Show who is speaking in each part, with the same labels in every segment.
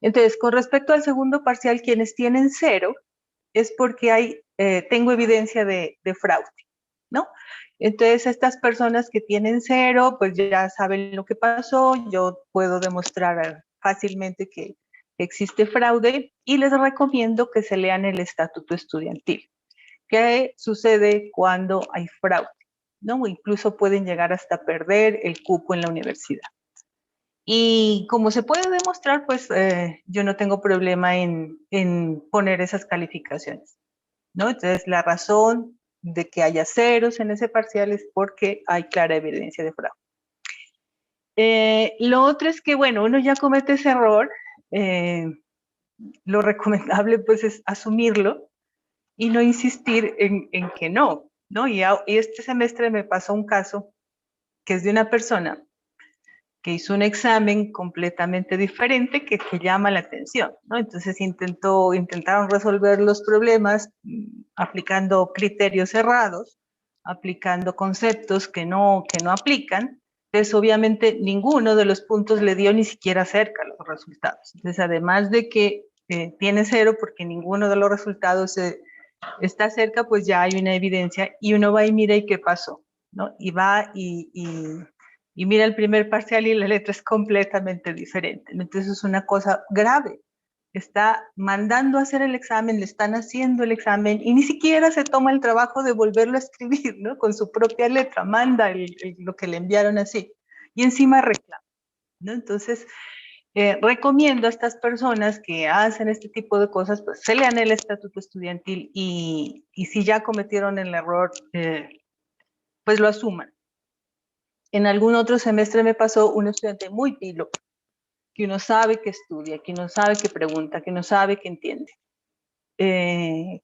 Speaker 1: Entonces, con respecto al segundo parcial, quienes tienen 0 es porque tengo evidencia de fraude, ¿no? Entonces, estas personas que tienen 0, pues ya saben lo que pasó, yo puedo demostrar fácilmente que existe fraude y les recomiendo que se lean el estatuto estudiantil. ¿Qué sucede cuando hay fraude? ¿No? Incluso pueden llegar hasta perder el cupo en la universidad. Y como se puede demostrar, pues yo no tengo problema en poner esas calificaciones, ¿no? Entonces, la razón de que haya 0 en ese parcial es porque hay clara evidencia de fraude. Lo otro es que, bueno, uno ya comete ese error, lo recomendable pues es asumirlo y no insistir en que no, ¿no? Y este semestre me pasó un caso que es de una persona que hizo un examen completamente diferente que llama la atención, ¿no? Entonces intentaron resolver los problemas aplicando criterios cerrados, aplicando conceptos que no aplican. Entonces, obviamente, ninguno de los puntos le dio ni siquiera cerca a los resultados. Entonces, además de que tiene 0 porque ninguno de los resultados está cerca, pues ya hay una evidencia y uno va y mira y qué pasó, ¿no? Y va y mira el primer parcial y la letra es completamente diferente. Entonces es una cosa grave. Está mandando a hacer el examen, le están haciendo el examen y ni siquiera se toma el trabajo de volverlo a escribir, ¿no? Con su propia letra, manda lo que le enviaron así. Y encima reclama, ¿no? Entonces, recomiendo a estas personas que hacen este tipo de cosas, pues se lean el estatuto estudiantil y si ya cometieron el error, pues lo asuman. En algún otro semestre me pasó un estudiante muy pilo, que uno sabe que estudia, que uno sabe que pregunta, que uno sabe que entiende.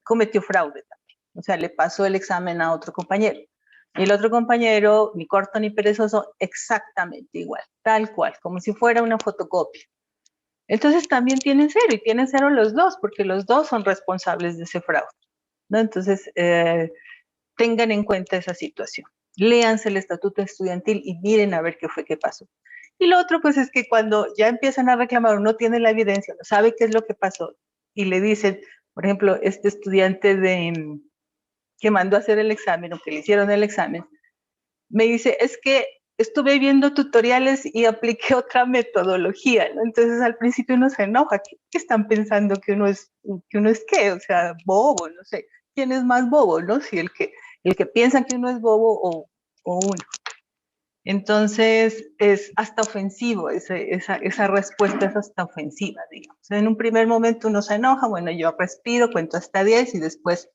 Speaker 1: Cometió fraude también. O sea, le pasó el examen a otro compañero. Y el otro compañero, ni corto ni perezoso, exactamente igual, tal cual, como si fuera una fotocopia. Entonces también tienen 0 y tienen 0 los dos, porque los dos son responsables de ese fraude, ¿no? Entonces, tengan en cuenta esa situación. Léanse el estatuto estudiantil y miren a ver qué fue que pasó. Y lo otro, pues, es que cuando ya empiezan a reclamar, uno tiene la evidencia, no sabe qué es lo que pasó, y le dicen, por ejemplo, este estudiante que mandó a hacer el examen o que le hicieron el examen, me dice, es que estuve viendo tutoriales y apliqué otra metodología, ¿no? Entonces al principio uno se enoja, ¿qué están pensando que uno es qué? O sea, bobo, no sé, ¿quién es más bobo, no? Si el que piensa que uno es bobo o uno. Entonces es hasta ofensivo, esa respuesta es hasta ofensiva, digamos. En un primer momento uno se enoja, bueno, yo respiro, cuento hasta 10 y después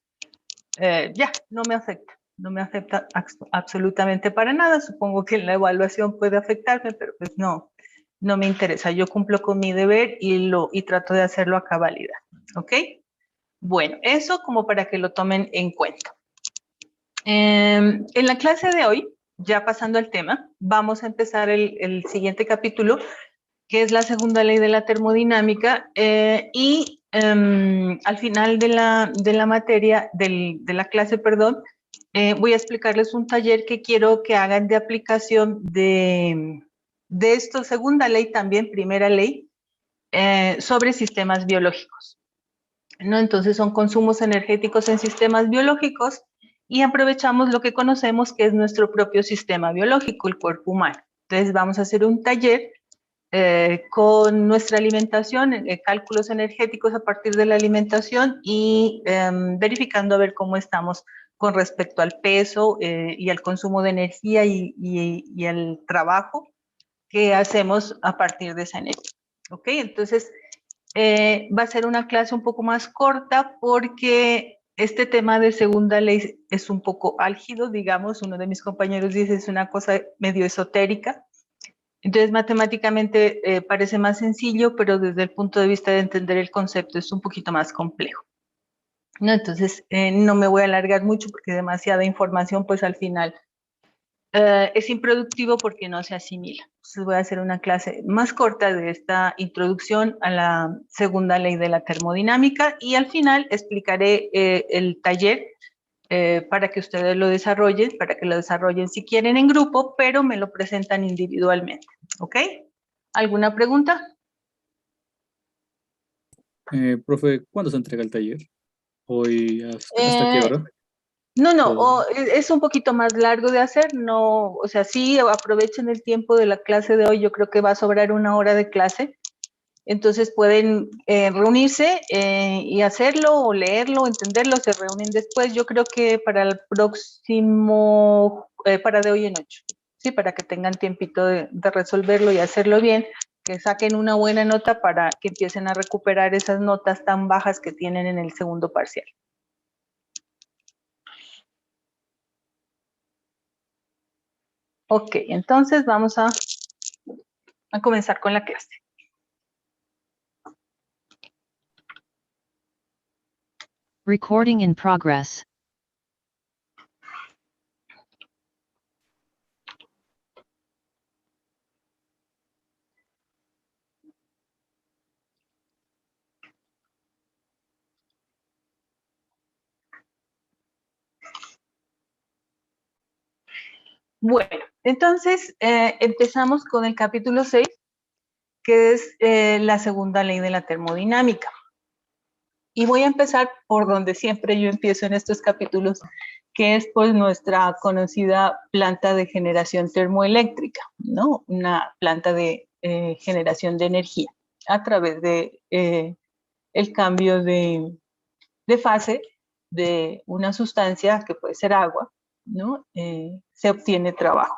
Speaker 1: ya, no me afecta. No me afecta absolutamente para nada. Supongo que en la evaluación puede afectarme, pero pues no me interesa. Yo cumplo con mi deber y trato de hacerlo a cabalidad. ¿Ok? Bueno, eso como para que lo tomen en cuenta. En la clase de hoy, ya pasando al tema, vamos a empezar el siguiente capítulo, que es la segunda ley de la termodinámica, y al final de la materia, de la clase, perdón, voy a explicarles un taller que quiero que hagan de aplicación de esto, segunda ley también, primera ley, sobre sistemas biológicos, ¿no? Entonces son consumos energéticos en sistemas biológicos y aprovechamos lo que conocemos que es nuestro propio sistema biológico, el cuerpo humano. Entonces vamos a hacer un taller con nuestra alimentación, cálculos energéticos a partir de la alimentación y verificando a ver cómo estamos con respecto al peso y al consumo de energía y al trabajo que hacemos a partir de esa energía. ¿Ok? Entonces, va a ser una clase un poco más corta porque este tema de segunda ley es un poco álgido, digamos, uno de mis compañeros dice es una cosa medio esotérica. Entonces, matemáticamente parece más sencillo, pero desde el punto de vista de entender el concepto es un poquito más complejo, ¿no? Entonces, no me voy a alargar mucho porque demasiada información, pues al final es improductivo porque no se asimila. Entonces, voy a hacer una clase más corta de esta introducción a la segunda ley de la termodinámica y al final explicaré el taller para que ustedes lo desarrollen, para que lo desarrollen si quieren en grupo, pero me lo presentan individualmente, ¿ok? ¿Alguna pregunta?
Speaker 2: Profe, ¿cuándo se entrega el taller? ¿Hoy hasta qué
Speaker 1: Eh,
Speaker 2: hora?
Speaker 1: no,
Speaker 2: O-
Speaker 1: es un poquito más largo de hacer, no, o sea, sí, aprovechen el tiempo de la clase de hoy, yo creo que va a sobrar una hora de clase, entonces pueden reunirse y hacerlo o leerlo, entenderlo, se reúnen después, yo creo que para el próximo, para de hoy en 8, sí, para que tengan tiempito de resolverlo y hacerlo bien, que saquen una buena nota para que empiecen a recuperar esas notas tan bajas que tienen en el segundo parcial. Ok, entonces vamos a comenzar con la clase.
Speaker 3: Recording in progress.
Speaker 1: Bueno, entonces empezamos con el capítulo 6, que es la segunda ley de la termodinámica. Y voy a empezar por donde siempre yo empiezo en estos capítulos, que es pues nuestra conocida planta de generación termoeléctrica, ¿no? Una planta de generación de energía a través de el cambio de fase de una sustancia que puede ser agua, ¿no? Se obtiene trabajo.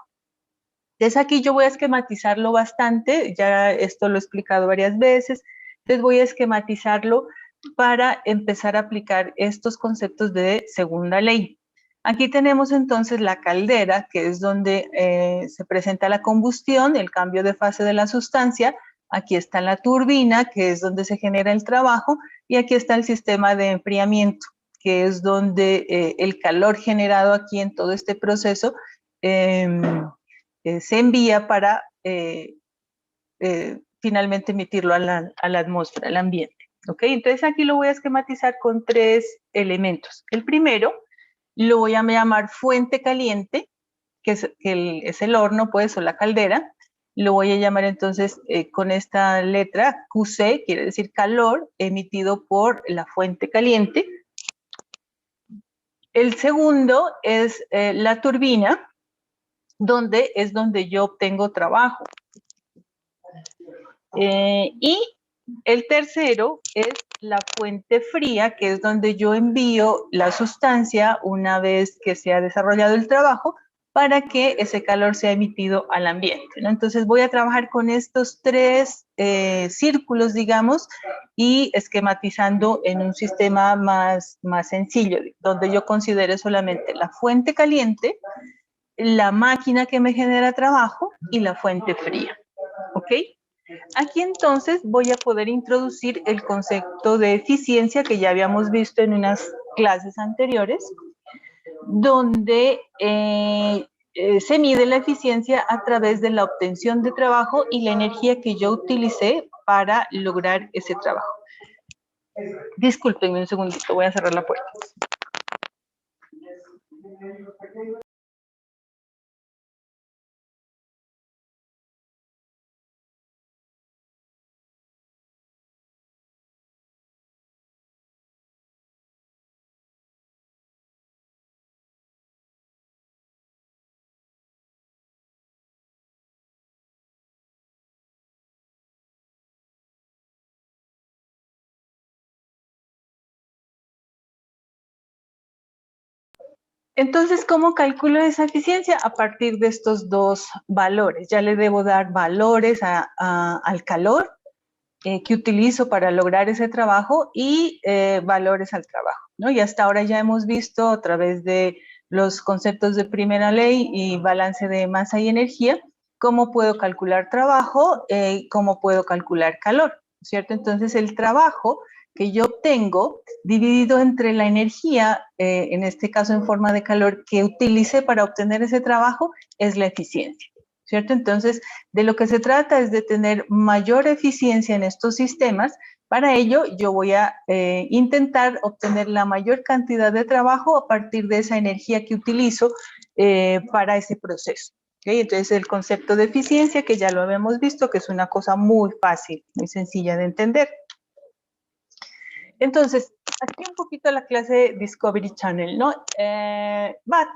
Speaker 1: Entonces aquí yo voy a esquematizarlo bastante, ya esto lo he explicado varias veces, entonces voy a esquematizarlo para empezar a aplicar estos conceptos de segunda ley. Aquí tenemos entonces la caldera, que es donde se presenta la combustión, el cambio de fase de la sustancia. Aquí está la turbina, que es donde se genera el trabajo, y aquí está el sistema de enfriamiento, que es donde el calor generado aquí en todo este proceso se envía para finalmente emitirlo a la atmósfera, al ambiente. ¿Ok? Entonces aquí lo voy a esquematizar con 3 elementos. El primero lo voy a llamar fuente caliente, que es el horno, pues, o la caldera. Lo voy a llamar entonces con esta letra QC, quiere decir calor emitido por la fuente caliente. El segundo es la turbina, donde es donde yo obtengo trabajo. Y el tercero es la fuente fría, que es donde yo envío la sustancia una vez que se ha desarrollado el trabajo para que ese calor sea emitido al ambiente, ¿no? Entonces voy a trabajar con estos 3 círculos, digamos, y esquematizando en un sistema más sencillo, donde yo considere solamente la fuente caliente, la máquina que me genera trabajo y la fuente fría. ¿Ok? Aquí entonces voy a poder introducir el concepto de eficiencia que ya habíamos visto en unas clases anteriores, donde se mide la eficiencia a través de la obtención de trabajo y la energía que yo utilicé para lograr ese trabajo. Discúlpenme un segundito, voy a cerrar la puerta. Entonces, ¿cómo calculo esa eficiencia? A partir de estos 2 valores. Ya le debo dar valores al calor que utilizo para lograr ese trabajo y valores al trabajo, ¿no? Y hasta ahora ya hemos visto a través de los conceptos de primera ley y balance de masa y energía, cómo puedo calcular trabajo, cómo puedo calcular calor, ¿cierto? Entonces, el trabajo que yo obtengo dividido entre la energía, en este caso en forma de calor, que utilicé para obtener ese trabajo, es la eficiencia, ¿cierto? Entonces, de lo que se trata es de tener mayor eficiencia en estos sistemas. Para ello, yo voy a intentar obtener la mayor cantidad de trabajo a partir de esa energía que utilizo para ese proceso. ¿Okay? Entonces, el concepto de eficiencia, que ya lo habíamos visto, que es una cosa muy fácil, muy sencilla de entender. Entonces, aquí un poquito la clase Discovery Channel, ¿no? BAT,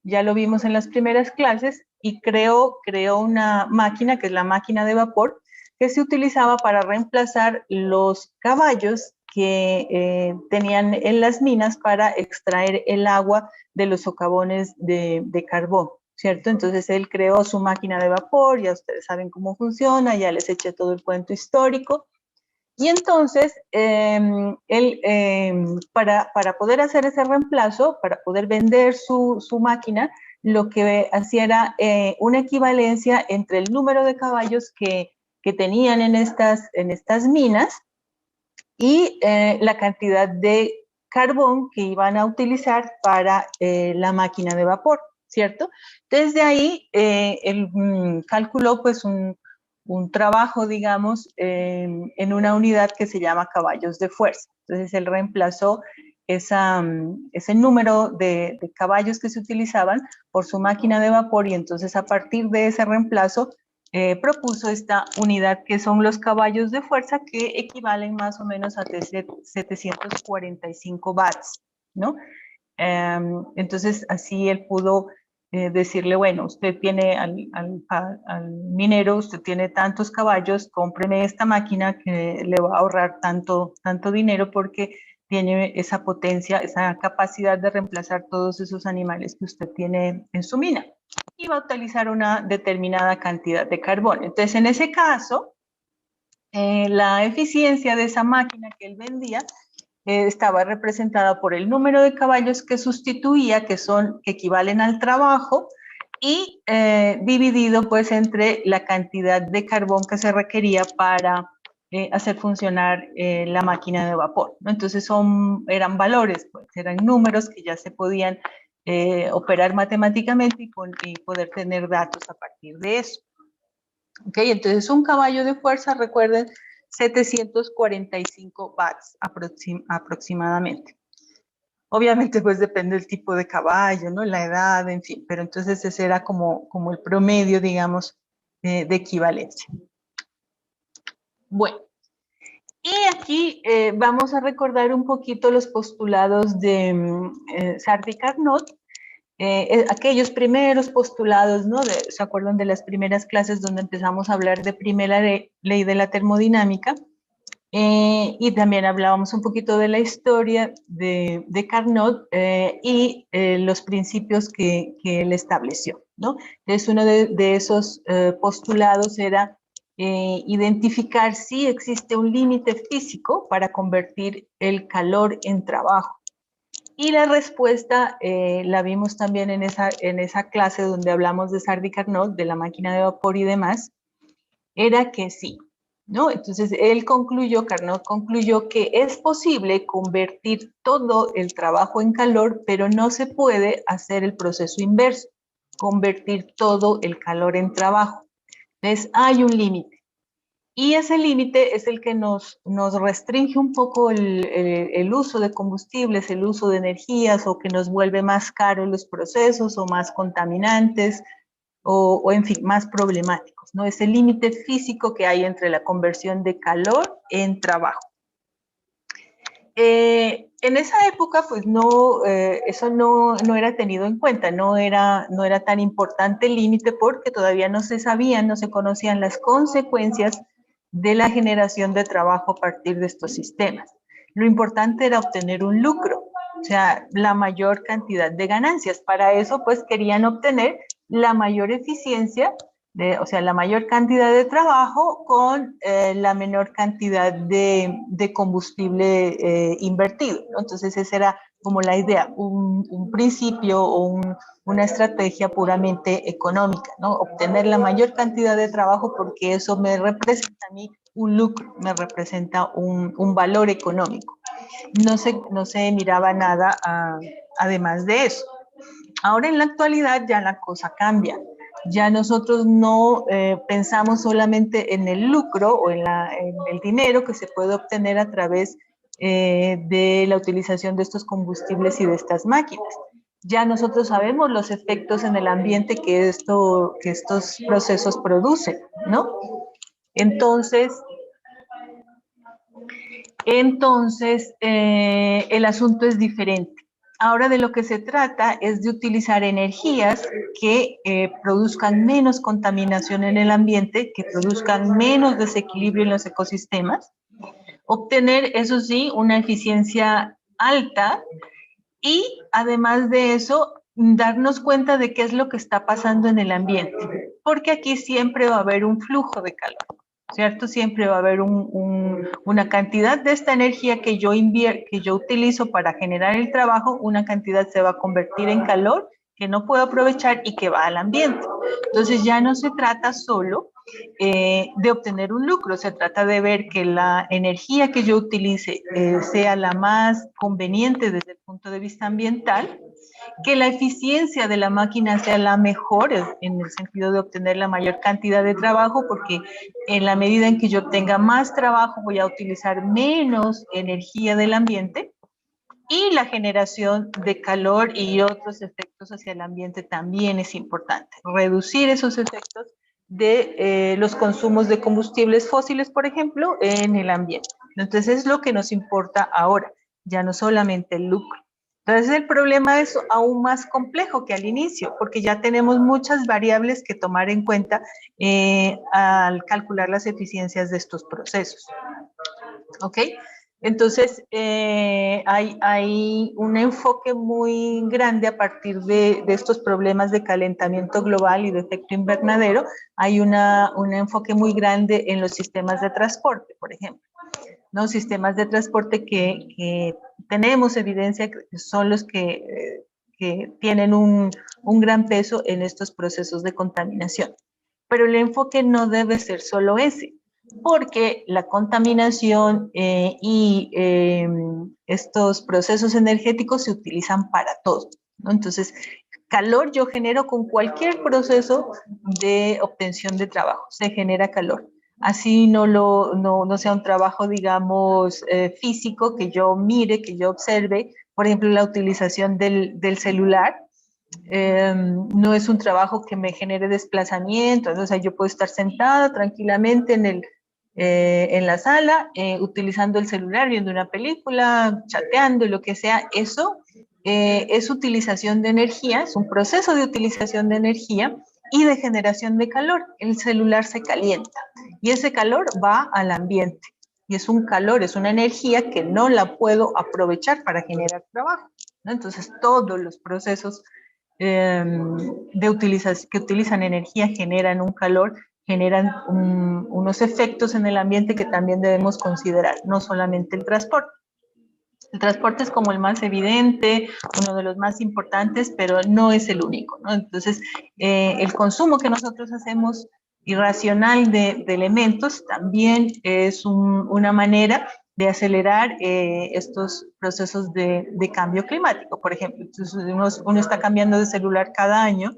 Speaker 1: ya lo vimos en las primeras clases, y creó una máquina, que es la máquina de vapor, que se utilizaba para reemplazar los caballos que tenían en las minas para extraer el agua de los socavones de carbón, ¿cierto? Entonces él creó su máquina de vapor, ya ustedes saben cómo funciona, ya les eché todo el cuento histórico. Y entonces, para poder hacer ese reemplazo, para poder vender su máquina, lo que hacía era una equivalencia entre el número de caballos que tenían en estas minas y la cantidad de carbón que iban a utilizar para la máquina de vapor, ¿cierto? Desde ahí, él calculó pues un trabajo, digamos, en una unidad que se llama caballos de fuerza. Entonces, él reemplazó ese número de caballos que se utilizaban por su máquina de vapor, y entonces a partir de ese reemplazo propuso esta unidad que son los caballos de fuerza, que equivalen más o menos a 745 watts, ¿no? Entonces así él pudo decirle, bueno, usted tiene al minero, usted tiene tantos caballos, cómpreme esta máquina que le va a ahorrar tanto dinero, porque tiene esa potencia, esa capacidad de reemplazar todos esos animales que usted tiene en su mina, y va a utilizar una determinada cantidad de carbón. Entonces, en ese caso, la eficiencia de esa máquina que él vendía estaba representada por el número de caballos que sustituía, que equivalen al trabajo, y dividido pues entre la cantidad de carbón que se requería para hacer funcionar la máquina de vapor, ¿no? Entonces eran valores, pues, eran números que ya se podían operar matemáticamente y poder tener datos a partir de eso. ¿Ok? Entonces un caballo de fuerza, recuerden, 745 watts aproximadamente. Obviamente, pues depende del tipo de caballo, ¿no? La edad, en fin, pero entonces ese era como el promedio, digamos, de equivalencia. Bueno, y aquí vamos a recordar un poquito los postulados de Sardí-Carnot, aquellos primeros postulados, ¿no? ¿Se acuerdan de las primeras clases donde empezamos a hablar de primera ley de la termodinámica? Y también hablábamos un poquito de la historia de Carnot y los principios que él estableció, ¿no? Entonces, uno de esos postulados era identificar si existe un límite físico para convertir el calor en trabajo. Y la respuesta la vimos también en esa clase donde hablamos de Sardí-Carnot, de la máquina de vapor y demás, era que sí, ¿no? Entonces Carnot concluyó que es posible convertir todo el trabajo en calor, pero no se puede hacer el proceso inverso, convertir todo el calor en trabajo. Entonces hay un límite. Y ese límite es el que nos restringe un poco el uso de combustibles, el uso de energías, o que nos vuelve más caros los procesos, o más contaminantes, o en fin, más problemáticos, ¿no? Ese límite físico que hay entre la conversión de calor en trabajo. En esa época, pues eso no era tenido en cuenta, no era tan importante el límite, porque todavía no se sabían, no se conocían las consecuencias de la generación de trabajo a partir de estos sistemas. Lo importante era obtener un lucro, o sea, la mayor cantidad de ganancias. Para eso, pues, querían obtener la mayor eficiencia, o sea, la mayor cantidad de trabajo con la menor cantidad de combustible invertido, ¿no? Entonces, esa era como la idea, un principio o una estrategia puramente económica, ¿no? Obtener la mayor cantidad de trabajo, porque eso me representa a mí un lucro, me representa un valor económico. No se miraba nada además de eso. Ahora, en la actualidad, ya la cosa cambia. Ya nosotros no pensamos solamente en el lucro o en el dinero que se puede obtener a través de la utilización de estos combustibles y de estas máquinas. Ya nosotros sabemos los efectos en el ambiente que estos procesos producen, ¿no? Entonces, Entonces, el asunto es diferente. Ahora de lo que se trata es de utilizar energías que produzcan menos contaminación en el ambiente, que produzcan menos desequilibrio en los ecosistemas, obtener, eso sí, una eficiencia alta y además de eso, darnos cuenta de qué es lo que está pasando en el ambiente, porque aquí siempre va a haber un flujo de calor, ¿cierto? Siempre va a haber una cantidad de esta energía que yo utilizo para generar el trabajo, una cantidad se va a convertir en calor que no puedo aprovechar y que va al ambiente. Entonces ya no se trata solo de obtener un lucro, se trata de ver que la energía que yo utilice sea la más conveniente desde el punto de vista ambiental, que la eficiencia de la máquina sea la mejor en el sentido de obtener la mayor cantidad de trabajo, porque en la medida en que yo obtenga más trabajo voy a utilizar menos energía del ambiente, y la generación de calor y otros efectos hacia el ambiente también es importante. Reducir esos efectos de los consumos de combustibles fósiles, por ejemplo, en el ambiente. Entonces es lo que nos importa ahora, ya no solamente el lucro. Entonces el problema es aún más complejo que al inicio, porque ya tenemos muchas variables que tomar en cuenta al calcular las eficiencias de estos procesos. ¿Ok? Entonces, hay un enfoque muy grande a partir de estos problemas de calentamiento global y de efecto invernadero. Hay un enfoque muy grande en los sistemas de transporte, por ejemplo, ¿no? Sistemas de transporte que tenemos evidencia que son los que tienen un gran peso en estos procesos de contaminación. Pero el enfoque no debe ser solo ese, porque la contaminación y estos procesos energéticos se utilizan para todo, ¿no? Entonces, calor yo genero con cualquier proceso de obtención de trabajo, se genera calor. Así no sea un trabajo, digamos, físico, que yo mire, que yo observe, por ejemplo, la utilización del celular. No es un trabajo que me genere desplazamiento, o sea, yo puedo estar sentada tranquilamente en la sala, utilizando el celular, viendo una película, chateando, lo que sea. Eso es utilización de energía, es un proceso de utilización de energía y de generación de calor. El celular se calienta y ese calor va al ambiente. Y es un calor, es una energía que no la puedo aprovechar para generar trabajo, ¿no? Entonces, todos los procesos que utilizan energía generan un calor, generan unos efectos en el ambiente que también debemos considerar, no solamente el transporte. El transporte es como el más evidente, uno de los más importantes, pero no es el único, ¿no? Entonces, el consumo que nosotros hacemos irracional de elementos también es una manera de acelerar estos procesos de cambio climático. Por ejemplo, uno está cambiando de celular cada año,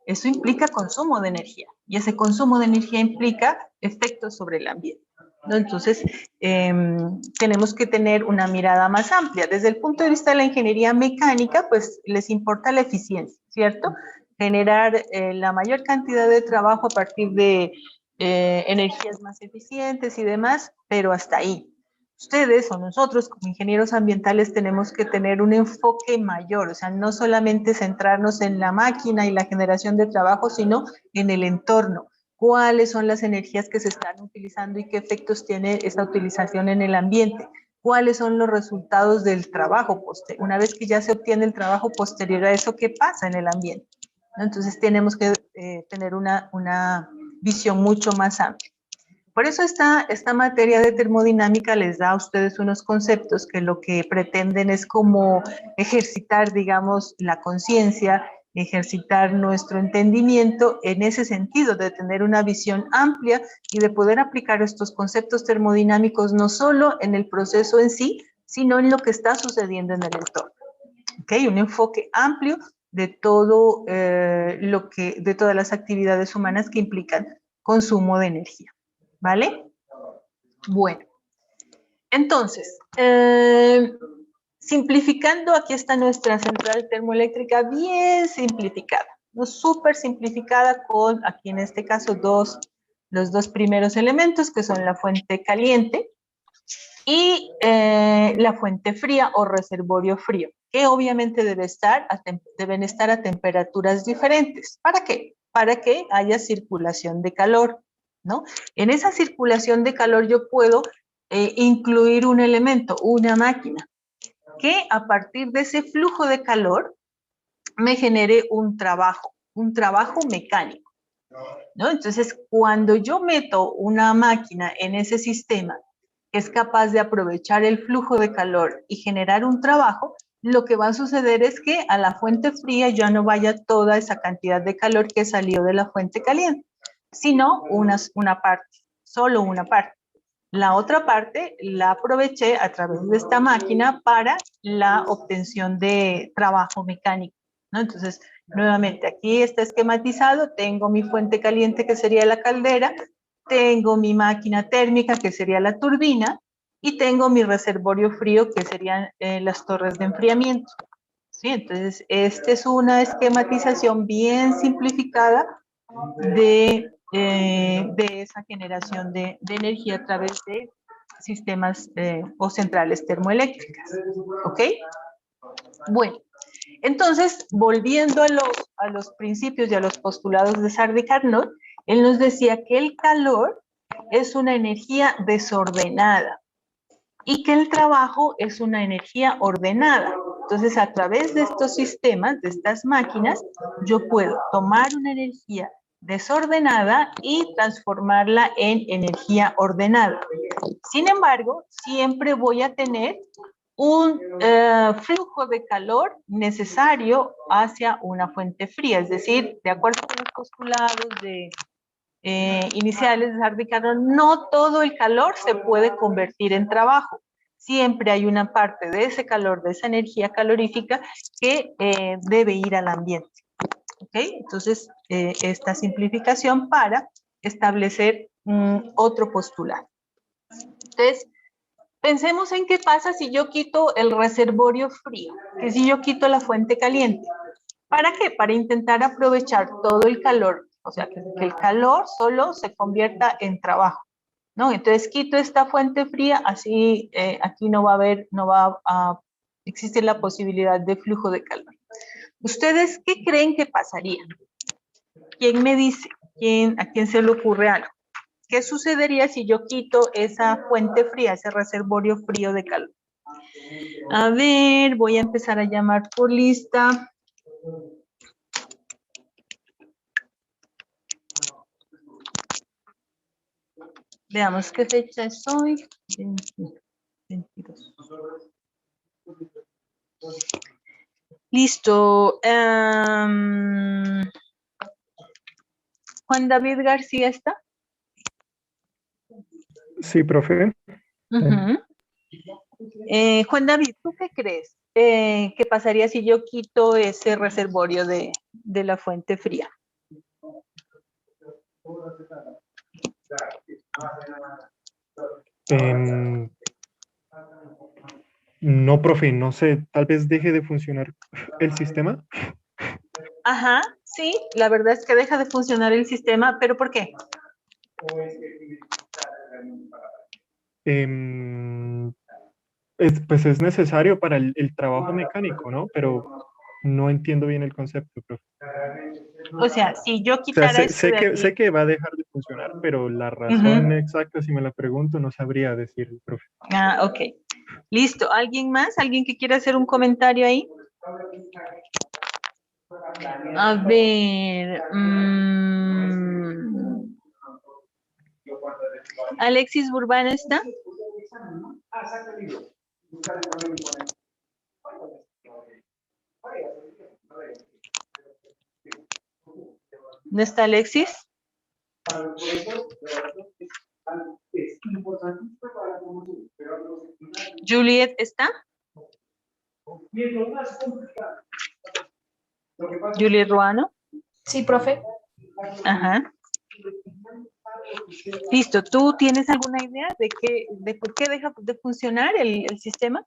Speaker 1: eso implica consumo de energía, y ese consumo de energía implica efectos sobre el ambiente, ¿no? Entonces, tenemos que tener una mirada más amplia. Desde el punto de vista de la ingeniería mecánica, pues les importa la eficiencia, ¿cierto? Generar la mayor cantidad de trabajo a partir de energías más eficientes y demás, pero hasta ahí. Ustedes o nosotros como ingenieros ambientales tenemos que tener un enfoque mayor, o sea, no solamente centrarnos en la máquina y la generación de trabajo, sino en el entorno. ¿Cuáles son las energías que se están utilizando y qué efectos tiene esta utilización en el ambiente? ¿Cuáles son los resultados del trabajo posterior? Una vez que ya se obtiene el trabajo posterior a eso, ¿qué pasa en el ambiente? Entonces tenemos que tener una visión mucho más amplia. Por eso esta materia de termodinámica les da a ustedes unos conceptos que lo que pretenden es como ejercitar, digamos, la conciencia, ejercitar nuestro entendimiento en ese sentido, de tener una visión amplia y de poder aplicar estos conceptos termodinámicos no solo en el proceso en sí, sino en lo que está sucediendo en el entorno. ¿Okay? Un enfoque amplio de todo de todas las actividades humanas que implican consumo de energía. ¿Vale? Bueno, entonces, simplificando, aquí está nuestra central termoeléctrica bien simplificada, no súper simplificada, con aquí en este caso los dos primeros elementos que son la fuente caliente y la fuente fría o reservorio frío, que obviamente deben estar a temperaturas diferentes. ¿Para qué? Para que haya circulación de calor, ¿no? En esa circulación de calor yo puedo incluir un elemento, una máquina, que a partir de ese flujo de calor me genere un trabajo mecánico, ¿no? Entonces, cuando yo meto una máquina en ese sistema que es capaz de aprovechar el flujo de calor y generar un trabajo, lo que va a suceder es que a la fuente fría ya no vaya toda esa cantidad de calor que salió de la fuente caliente, sino una parte, solo una parte. La otra parte la aproveché a través de esta máquina para la obtención de trabajo mecánico, ¿no? Entonces, nuevamente, aquí está esquematizado, tengo mi fuente caliente que sería la caldera, tengo mi máquina térmica que sería la turbina y tengo mi reservorio frío que serían las torres de enfriamiento. ¿Sí? Entonces, esta es una esquematización bien simplificada de esa generación de energía a través de sistemas o centrales termoeléctricas. ¿Ok? Bueno, entonces, volviendo a los principios y a los postulados de Sardí-Carnot, él nos decía que el calor es una energía desordenada y que el trabajo es una energía ordenada. Entonces, a través de estos sistemas, de estas máquinas, yo puedo tomar una energía desordenada y transformarla en energía ordenada. Sin embargo, siempre voy a tener un flujo de calor necesario hacia una fuente fría, es decir, de acuerdo con los postulados iniciales de Sardí-Carnot, no todo el calor se puede convertir en trabajo. Siempre hay una parte de ese calor, de esa energía calorífica que debe ir al ambiente. ¿Ok? Entonces, esta simplificación para establecer otro postulado. Entonces, pensemos en qué pasa si yo quito el reservorio frío, que si yo quito la fuente caliente. ¿Para qué? Para intentar aprovechar todo el calor, o sea, que el calor solo se convierta en trabajo, ¿no? Entonces quito esta fuente fría, así aquí no va a existir la posibilidad de flujo de calor. ¿Ustedes qué creen que pasaría? ¿Quién me dice? ¿A quién se le ocurre algo? ¿Qué sucedería si yo quito esa fuente fría, ese reservorio frío de calor? A ver, voy a empezar a llamar por lista. Veamos qué fecha es hoy. 22. Listo. Juan David García está.
Speaker 4: Sí, profe.
Speaker 1: Juan David, ¿tú qué crees? ¿Qué pasaría si yo quito ese reservorio de la fuente fría?
Speaker 4: No, profe, no sé, tal vez deje de funcionar el sistema.
Speaker 1: Ajá, sí, la verdad es que deja de funcionar el sistema, ¿pero por qué?
Speaker 4: Pues es necesario para el trabajo mecánico, ¿no? Pero no entiendo bien el concepto, profe.
Speaker 1: O sea, si yo
Speaker 4: O sea,
Speaker 1: quitara esto de aquí.
Speaker 4: sé que va a dejar de funcionar, pero la razón exacta, si me la pregunto, no sabría decir, profe.
Speaker 1: Ah, ok. Listo. ¿Alguien más? ¿Alguien que quiera hacer un comentario ahí? A ver. ¿Alexis Burbano está? ¿No está Alexis? ¿Juliet está? ¿Juliet Ruano?
Speaker 5: Sí, profe.
Speaker 1: Ajá. Listo. ¿Tú tienes alguna idea de por qué deja de funcionar el sistema?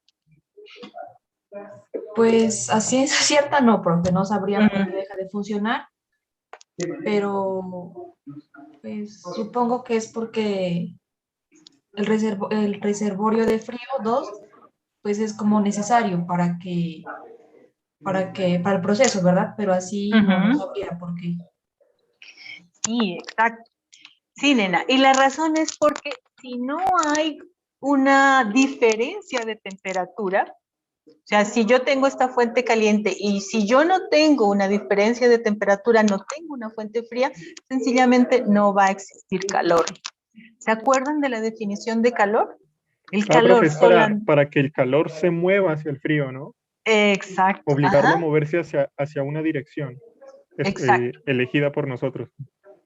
Speaker 5: Pues a ciencia cierta no, profe, no sabría por qué deja de funcionar, pero pues supongo que es porque el reservorio de frío 2, pues es como necesario para el proceso, ¿verdad? Pero así no
Speaker 1: Ujú.
Speaker 5: sabría por qué.
Speaker 1: Sí, exacto. Sí, nena. Y la razón es porque si no hay una diferencia de temperatura, o sea, si yo tengo esta fuente caliente y si yo no tengo una diferencia de temperatura, no tengo una fuente fría, sencillamente no va a existir calor. ¿Se acuerdan de la definición de calor? El
Speaker 4: Ah, profe,
Speaker 1: calor
Speaker 4: es
Speaker 1: sola.
Speaker 4: para que el calor se mueva hacia el frío, ¿no?
Speaker 1: Exacto,
Speaker 4: Obligarlo a
Speaker 1: ajá,
Speaker 4: moverse hacia una dirección
Speaker 1: exacto.
Speaker 4: elegida por nosotros.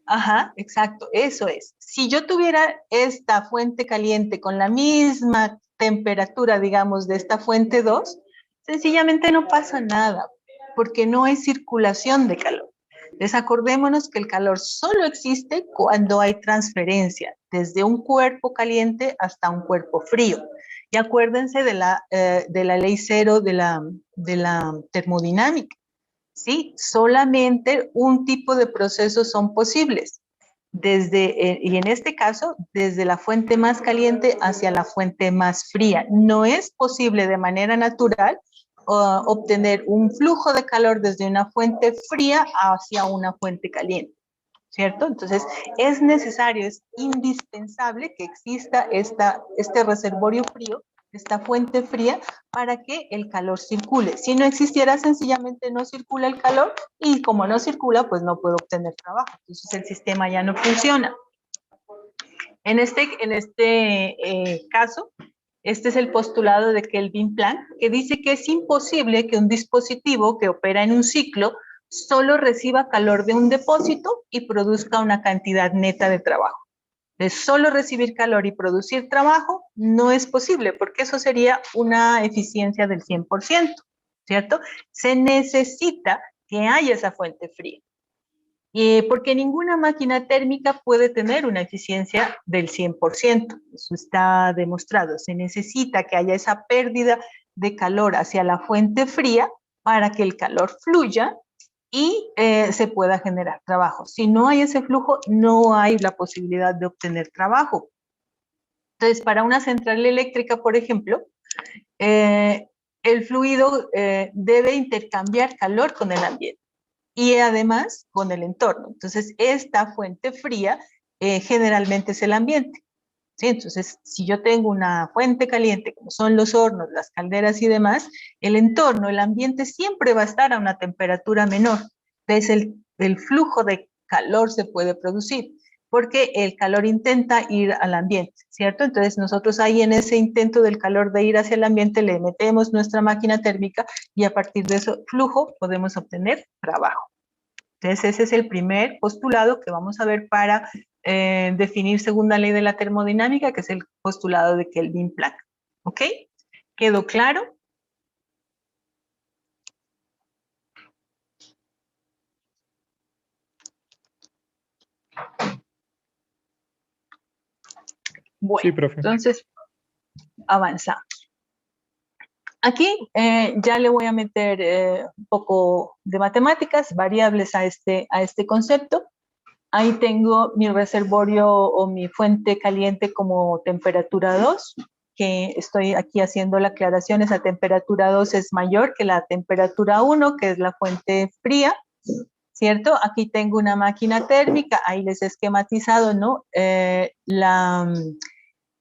Speaker 1: Ajá, exacto, eso es. Si yo tuviera esta fuente caliente con la misma temperatura, digamos, de esta fuente 2, sencillamente no pasa nada, porque no hay circulación de calor. Entonces, acordémonos que el calor solo existe cuando hay transferencia, desde un cuerpo caliente hasta un cuerpo frío. Y acuérdense de la ley cero de la termodinámica. ¿Sí? Solamente un tipo de procesos son posibles. Y en este caso, desde la fuente más caliente hacia la fuente más fría. No es posible de manera natural obtener un flujo de calor desde una fuente fría hacia una fuente caliente, ¿cierto? Entonces, es necesario, es indispensable que exista este reservorio frío, esta fuente fría, para que el calor circule. Si no existiera, sencillamente no circula el calor y como no circula, pues no puedo obtener trabajo. Entonces, el sistema ya no funciona. En este caso, este es el postulado de Kelvin-Planck, que dice que es imposible que un dispositivo que opera en un ciclo solo reciba calor de un depósito y produzca una cantidad neta de trabajo. De solo recibir calor y producir trabajo no es posible, porque eso sería una eficiencia del 100%, ¿cierto? Se necesita que haya esa fuente fría. Porque ninguna máquina térmica puede tener una eficiencia del 100%. Eso está demostrado. Se necesita que haya esa pérdida de calor hacia la fuente fría para que el calor fluya y se pueda generar trabajo. Si no hay ese flujo, no hay la posibilidad de obtener trabajo. Entonces, para una central eléctrica, por ejemplo, el fluido debe intercambiar calor con el ambiente y además con el entorno. Entonces, esta fuente fría generalmente es el ambiente. ¿Sí? Entonces, si yo tengo una fuente caliente, como son los hornos, las calderas y demás, el entorno, el ambiente siempre va a estar a una temperatura menor. Entonces, el flujo de calor se puede producir porque el calor intenta ir al ambiente, ¿cierto? Entonces, nosotros ahí en ese intento del calor de ir hacia el ambiente le metemos nuestra máquina térmica y a partir de ese flujo podemos obtener trabajo. Entonces, ese es el primer postulado que vamos a ver para definir segunda ley de la termodinámica, que es el postulado de Kelvin-Planck. ¿Ok? ¿Quedó claro? Bueno,
Speaker 4: Sí, profe.
Speaker 1: entonces avanzamos. Aquí ya le voy a meter un poco de matemáticas, variables a este concepto. Ahí tengo mi reservorio o mi fuente caliente como temperatura 2, que estoy aquí haciendo la aclaración, esa temperatura 2 es mayor que la temperatura 1, que es la fuente fría, ¿cierto? Aquí tengo una máquina térmica, ahí les he esquematizado, ¿no?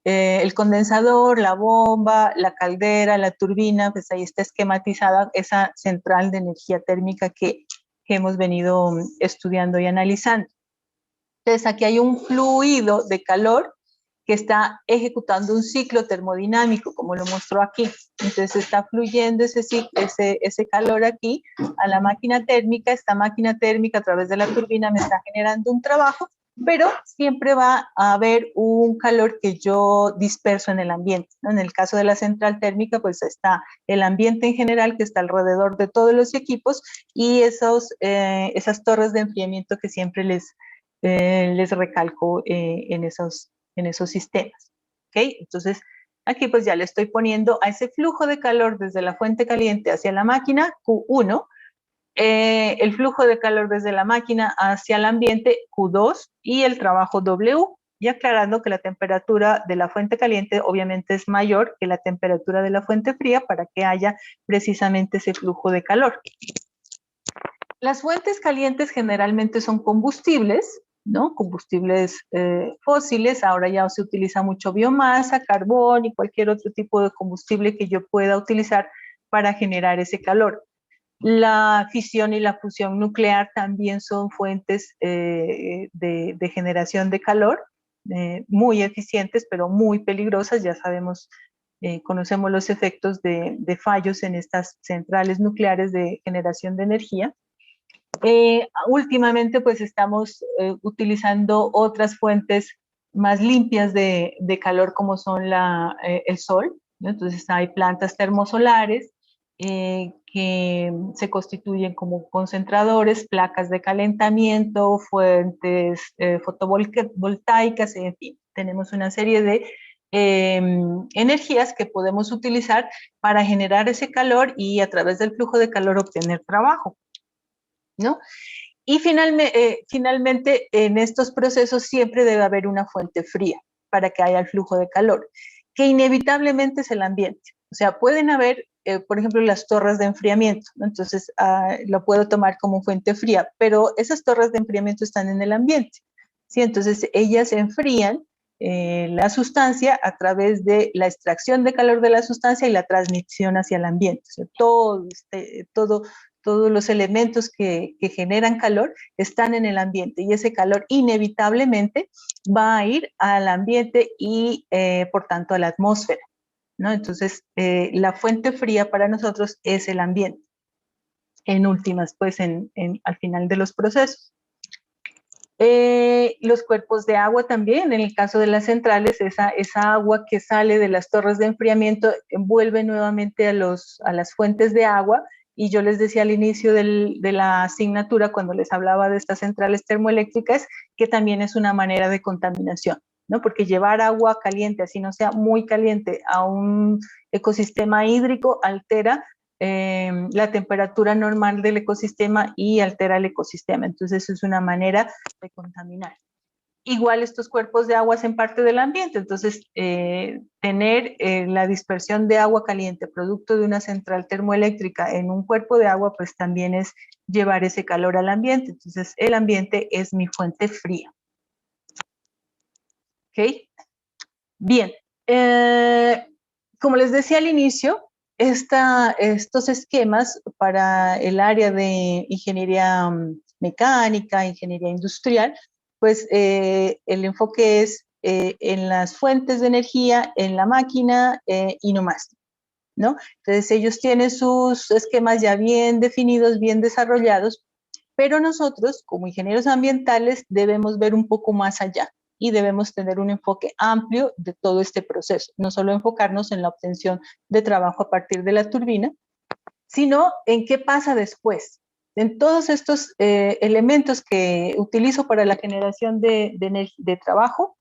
Speaker 1: El condensador, la bomba, la caldera, la turbina, pues ahí está esquematizada esa central de energía térmica que hemos venido estudiando y analizando. Entonces, aquí hay un fluido de calor que está ejecutando un ciclo termodinámico, como lo mostró aquí. Entonces, está fluyendo ese calor aquí a la máquina térmica. Esta máquina térmica, a través de la turbina, me está generando un trabajo, pero siempre va a haber un calor que yo disperso en el ambiente, ¿no? En el caso de la central térmica, pues está el ambiente en general que está alrededor de todos los equipos y esas torres de enfriamiento que siempre les recalco en esos sistemas. ¿Okay? Entonces, aquí pues ya le estoy poniendo a ese flujo de calor desde la fuente caliente hacia la máquina, Q1, el flujo de calor desde la máquina hacia el ambiente, Q2, y el trabajo W, y aclarando que la temperatura de la fuente caliente obviamente es mayor que la temperatura de la fuente fría para que haya precisamente ese flujo de calor. Las fuentes calientes generalmente son combustibles, ¿no? Combustibles fósiles, ahora ya se utiliza mucho biomasa, carbón y cualquier otro tipo de combustible que yo pueda utilizar para generar ese calor. La fisión y la fusión nuclear también son fuentes de generación de calor, muy eficientes, pero muy peligrosas. Ya sabemos, conocemos los efectos de fallos en estas centrales nucleares de generación de energía. Últimamente, pues estamos utilizando otras fuentes más limpias de calor, como son el sol, ¿no? Entonces hay plantas termosolares que se constituyen como concentradores, placas de calentamiento, fuentes fotovoltaicas, en fin, tenemos una serie de energías que podemos utilizar para generar ese calor y a través del flujo de calor obtener trabajo, ¿no? Y finalmente, en estos procesos siempre debe haber una fuente fría para que haya el flujo de calor, que inevitablemente es el ambiente. O sea, pueden haber, por ejemplo, las torres de enfriamiento, ¿no? Entonces, lo puedo tomar como fuente fría, pero esas torres de enfriamiento están en el ambiente, ¿sí? Entonces, ellas enfrían la sustancia a través de la extracción de calor de la sustancia y la transmisión hacia el ambiente. O sea, todos los elementos que generan calor están en el ambiente y ese calor inevitablemente va a ir al ambiente y por tanto a la atmósfera, ¿no? Entonces, la fuente fría para nosotros es el ambiente, en últimas, pues al final de los procesos. Los cuerpos de agua también, en el caso de las centrales, esa agua que sale de las torres de enfriamiento envuelve nuevamente a las fuentes de agua. Y yo les decía al inicio de la asignatura, cuando les hablaba de estas centrales termoeléctricas, que también es una manera de contaminación, ¿no? Porque llevar agua caliente, así no sea muy caliente, a un ecosistema hídrico altera la temperatura normal del ecosistema y altera el ecosistema. Entonces, eso es una manera de contaminar. Igual estos cuerpos de agua hacen parte del ambiente, entonces tener la dispersión de agua caliente producto de una central termoeléctrica en un cuerpo de agua, pues también es llevar ese calor al ambiente. Entonces el ambiente es mi fuente fría. ¿Ok? Bien. Como les decía al inicio, estos esquemas para el área de ingeniería mecánica, ingeniería industrial, pues el enfoque es en las fuentes de energía, en la máquina y no más, ¿no? Entonces ellos tienen sus esquemas ya bien definidos, bien desarrollados, pero nosotros como ingenieros ambientales debemos ver un poco más allá y debemos tener un enfoque amplio de todo este proceso, no solo enfocarnos en la obtención de trabajo a partir de la turbina, sino en qué pasa después. En todos estos elementos que utilizo para la generación de trabajo,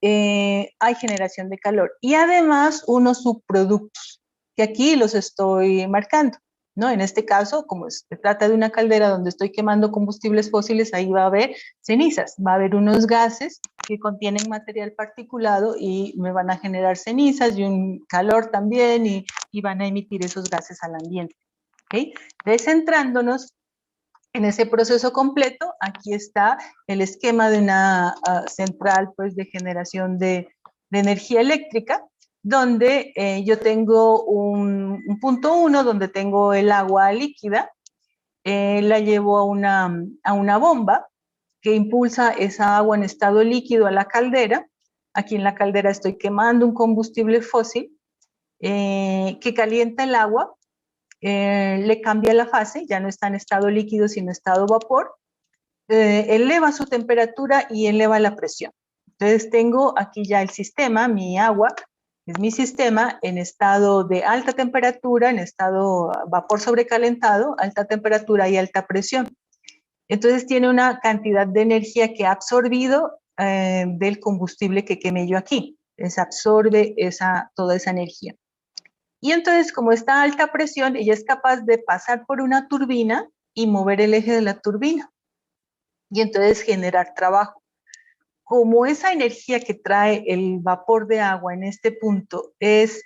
Speaker 1: hay generación de calor y además unos subproductos que aquí los estoy marcando, ¿no? En este caso, como se trata de una caldera donde estoy quemando combustibles fósiles, ahí va a haber cenizas, va a haber unos gases que contienen material particulado y me van a generar cenizas y un calor también y van a emitir esos gases al ambiente. ¿Okay? Descentrándonos en ese proceso completo, aquí está el esquema de una central pues, de generación de energía eléctrica, donde yo tengo un punto 1, donde tengo el agua líquida, la llevo a una bomba que impulsa esa agua en estado líquido a la caldera. Aquí en la caldera estoy quemando un combustible fósil que calienta el agua, le cambia la fase, ya no está en estado líquido sino en estado vapor, eleva su temperatura y eleva la presión. Entonces tengo aquí ya el sistema, mi agua, es mi sistema en estado de alta temperatura, en estado vapor sobrecalentado, alta temperatura y alta presión. Entonces tiene una cantidad de energía que ha absorbido del combustible que quemé yo aquí. Se absorbe toda esa energía. Y entonces, como está a alta presión, ella es capaz de pasar por una turbina y mover el eje de la turbina. Y entonces generar trabajo. como esa energía que trae el vapor de agua en este punto es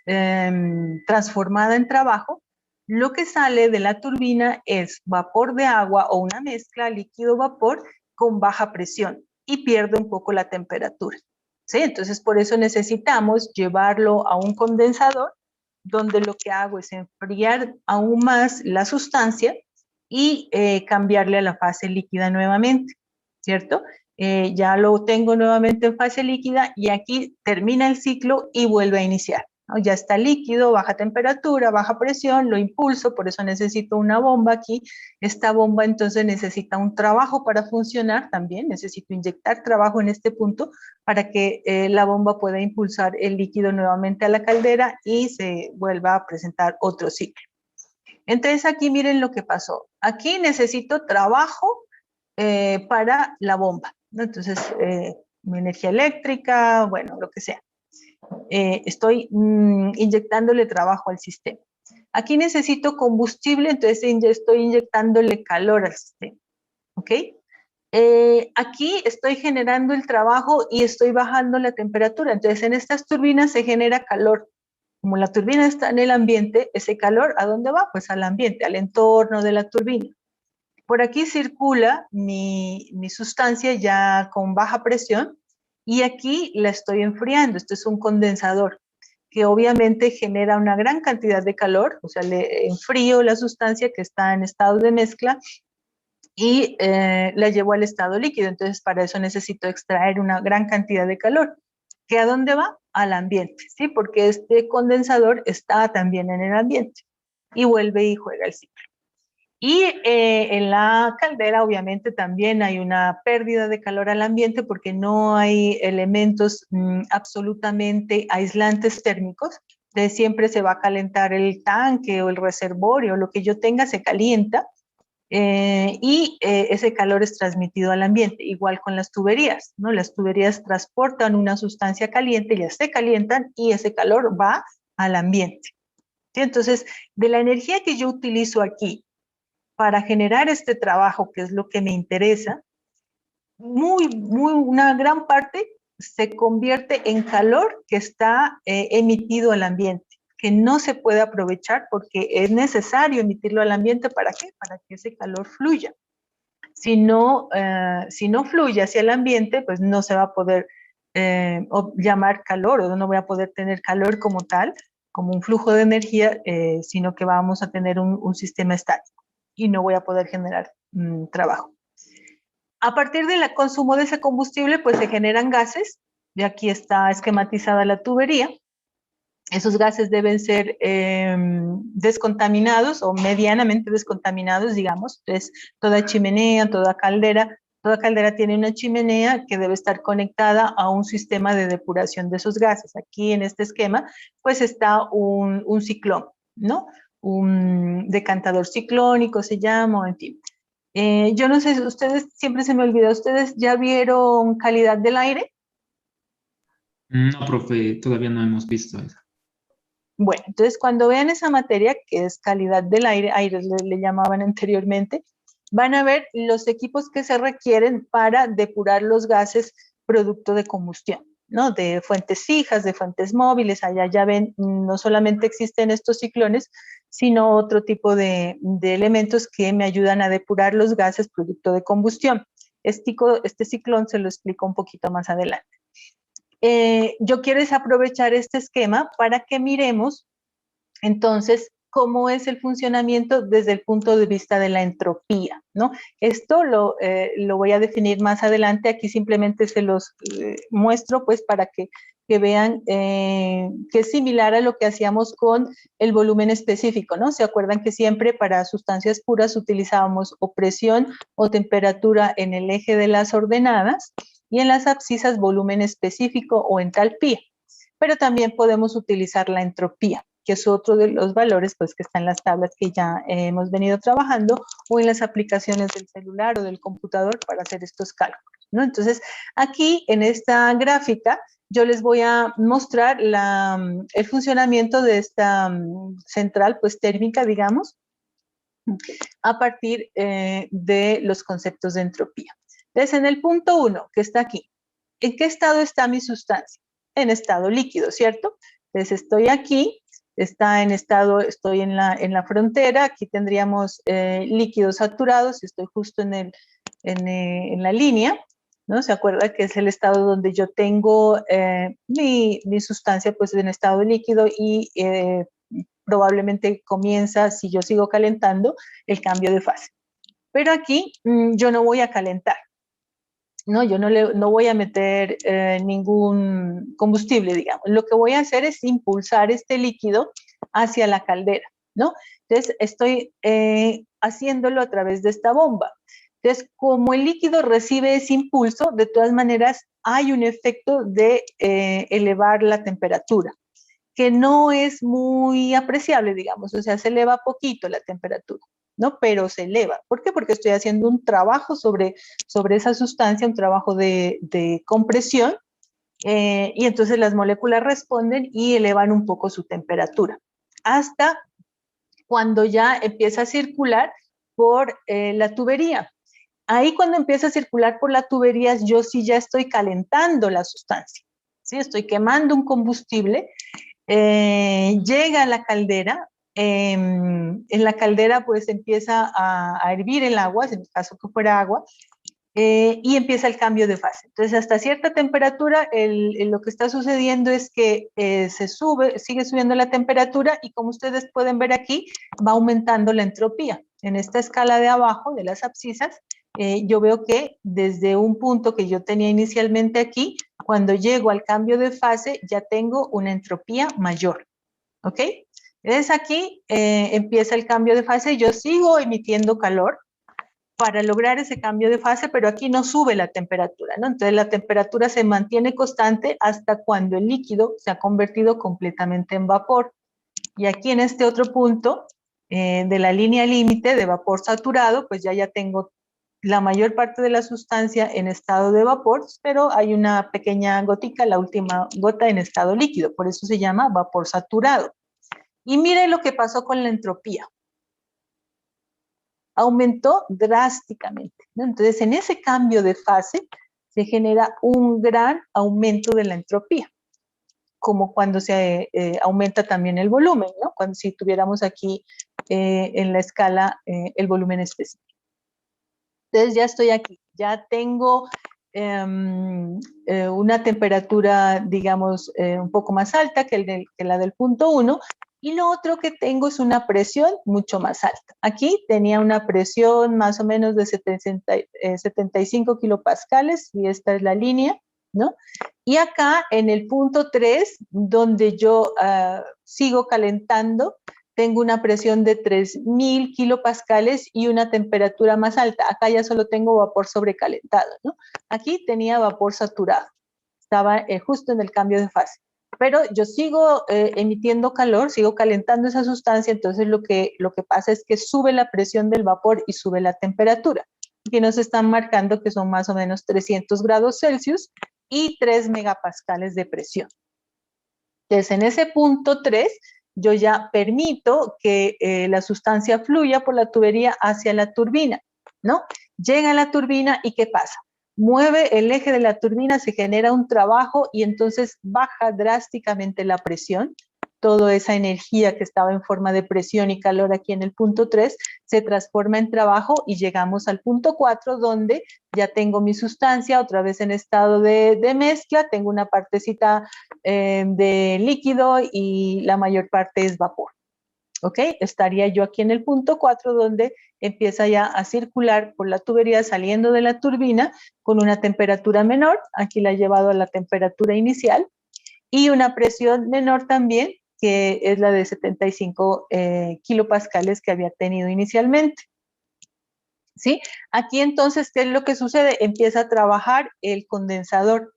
Speaker 1: transformada en trabajo, lo que sale de la turbina es vapor de agua o una mezcla líquido-vapor con baja presión y pierde un poco la temperatura. ¿Sí? Entonces, por eso necesitamos llevarlo a un condensador, donde lo que hago es enfriar aún más la sustancia y cambiarle a la fase líquida nuevamente, ¿cierto? Ya lo tengo nuevamente en fase líquida y aquí termina el ciclo y vuelve a iniciar, ¿no? Ya está líquido, baja temperatura, baja presión, lo impulso, por eso necesito una bomba aquí. Esta bomba entonces necesita un trabajo para funcionar también, necesito inyectar trabajo en este punto para que la bomba pueda impulsar el líquido nuevamente a la caldera y se vuelva a presentar otro ciclo. Entonces aquí miren lo que pasó. Aquí necesito trabajo para la bomba, ¿no? Entonces, mi energía eléctrica, bueno, lo que sea. Estoy inyectándole trabajo al sistema. Aquí necesito combustible, entonces estoy inyectándole calor al sistema, ¿ok? Aquí estoy generando el trabajo y estoy bajando la temperatura. Entonces, en estas turbinas se genera calor. Como la turbina está en el ambiente, ese calor, ¿a dónde va? Pues al ambiente, al entorno de la turbina. Por aquí circula mi sustancia ya con baja presión y aquí la estoy enfriando. Esto es un condensador que obviamente genera una gran cantidad de calor, o sea, le enfrío la sustancia que está en estado de mezcla y la llevo al estado líquido. Entonces, para eso necesito extraer una gran cantidad de calor. ¿Que a dónde va? Al ambiente, ¿sí? Porque este condensador está también en el ambiente y vuelve y juega el ciclo. Y en la caldera obviamente también hay una pérdida de calor al ambiente porque no hay elementos absolutamente aislantes térmicos. Entonces siempre se va a calentar el tanque o el reservorio, lo que yo tenga se calienta y ese calor es transmitido al ambiente, igual con las tuberías, ¿no? Las tuberías transportan una sustancia caliente, ya se calientan y ese calor va al ambiente. ¿Sí? Entonces, de la energía que yo utilizo aquí para generar este trabajo, que es lo que me interesa, una gran parte se convierte en calor que está emitido al ambiente, que no se puede aprovechar porque es necesario emitirlo al ambiente. ¿Para qué? Para que ese calor fluya. Si no fluye hacia el ambiente, pues no se va a poder llamar calor, o no voy a poder tener calor como tal, como un flujo de energía, sino que vamos a tener un sistema estático y no voy a poder generar trabajo. A partir del consumo de ese combustible, pues se generan gases, y aquí está esquematizada la tubería. Esos gases deben ser descontaminados o medianamente descontaminados, digamos. Entonces, toda chimenea, toda caldera tiene una chimenea que debe estar conectada a un sistema de depuración de esos gases. Aquí en este esquema, pues está un ciclón, ¿no? Un decantador ciclónico se llama, en fin. Yo no sé, ustedes, siempre se me olvida, ¿ustedes ya vieron calidad del aire?
Speaker 6: No, profe, todavía no hemos visto eso.
Speaker 1: Bueno, entonces cuando vean esa materia, que es calidad del aire, le llamaban anteriormente, van a ver los equipos que se requieren para depurar los gases producto de combustión, ¿no? De fuentes fijas, de fuentes móviles. Allá ya ven, no solamente existen estos ciclones, sino otro tipo de elementos que me ayudan a depurar los gases producto de combustión. Este ciclón se lo explico un poquito más adelante. Yo quiero aprovechar este esquema para que miremos entonces cómo es el funcionamiento desde el punto de vista de la entropía, ¿no? Esto lo voy a definir más adelante. Aquí simplemente se los muestro pues para que vean que es similar a lo que hacíamos con el volumen específico, ¿no? ¿Se acuerdan que siempre para sustancias puras utilizábamos o presión o temperatura en el eje de las ordenadas y en las abscisas volumen específico o entalpía? Pero también podemos utilizar la entropía, que es otro de los valores pues, que está en las tablas que ya hemos venido trabajando o en las aplicaciones del celular o del computador para hacer estos cálculos, ¿no? Entonces, aquí en esta gráfica yo les voy a mostrar el funcionamiento de esta central pues, térmica, digamos, a partir de los conceptos de entropía. Entonces, en el punto 1, que está aquí, ¿En qué estado está mi sustancia? En estado líquido, ¿cierto? Entonces estoy aquí, está en estado, estoy en la frontera, aquí tendríamos líquidos saturados, estoy justo en la línea, ¿no? ¿Se acuerda que es el estado donde yo tengo mi sustancia pues en estado líquido y probablemente comienza, si yo sigo calentando, el cambio de fase. Pero aquí yo no voy a calentar, ¿no? Yo no voy a meter ningún combustible, digamos. Lo que voy a hacer es impulsar este líquido hacia la caldera, ¿no? Entonces, estoy haciéndolo a través de esta bomba. Entonces, como el líquido recibe ese impulso, de todas maneras, hay un efecto de elevar la temperatura, que no es muy apreciable, digamos, o sea, se eleva poquito la temperatura, ¿no? Pero se eleva. ¿Por qué? Porque estoy haciendo un trabajo sobre esa sustancia, un trabajo de compresión, y entonces las moléculas responden y elevan un poco su temperatura, hasta cuando ya empieza a circular por la tubería. Ahí cuando empieza a circular por la tubería, yo sí ya estoy calentando la sustancia, ¿sí? Estoy quemando un combustible, llega a la caldera, en la caldera pues empieza a hervir el agua, en el caso que fuera agua, y empieza el cambio de fase. Entonces, hasta cierta temperatura, lo que está sucediendo es que sigue subiendo la temperatura y como ustedes pueden ver aquí, va aumentando la entropía. En esta escala de abajo, de las abscisas, yo veo que desde un punto que yo tenía inicialmente aquí, cuando llego al cambio de fase, ya tengo una entropía mayor, ¿ok? Entonces aquí empieza el cambio de fase, yo sigo emitiendo calor para lograr ese cambio de fase, pero aquí no sube la temperatura, ¿no? Entonces la temperatura se mantiene constante hasta cuando el líquido se ha convertido completamente en vapor. Y aquí en este otro punto de la línea límite de vapor saturado, pues ya tengo la mayor parte de la sustancia en estado de vapor, pero hay una pequeña gotica, la última gota en estado líquido, por eso se llama vapor saturado. Y miren lo que pasó con la entropía. Aumentó drásticamente, ¿no? Entonces, en ese cambio de fase se genera un gran aumento de la entropía, como cuando se aumenta también el volumen, ¿no? Cuando si tuviéramos aquí en la escala el volumen específico. Entonces ya estoy aquí, ya tengo una temperatura, digamos, un poco más alta que la del punto 1, y lo otro que tengo es una presión mucho más alta. Aquí tenía una presión más o menos de 75 kilopascales, y esta es la línea, ¿no? Y acá en el punto 3, donde yo sigo calentando, tengo una presión de 3000 kilopascales y una temperatura más alta. Acá ya solo tengo vapor sobrecalentado, ¿no? Aquí tenía vapor saturado. Estaba justo en el cambio de fase. Pero yo sigo emitiendo calor, sigo calentando esa sustancia, entonces lo que pasa es que sube la presión del vapor y sube la temperatura. Aquí nos están marcando que son más o menos 300 grados Celsius y 3 megapascales de presión. Entonces, en ese punto 3, yo ya permito que la sustancia fluya por la tubería hacia la turbina, ¿no? Llega a la turbina y ¿qué pasa? Mueve el eje de la turbina, se genera un trabajo y entonces baja drásticamente la presión. Toda esa energía que estaba en forma de presión y calor aquí en el punto 3 se transforma en trabajo y llegamos al punto 4, donde ya tengo mi sustancia otra vez en estado de mezcla, tengo una partecita de líquido y la mayor parte es vapor. ¿Ok? Estaría yo aquí en el punto 4, donde empieza ya a circular por la tubería saliendo de la turbina con una temperatura menor, aquí la he llevado a la temperatura inicial, y una presión menor también, que es la de 75 kilopascales que había tenido inicialmente. ¿Sí? Aquí entonces, ¿qué es lo que sucede? Empieza a trabajar el condensador.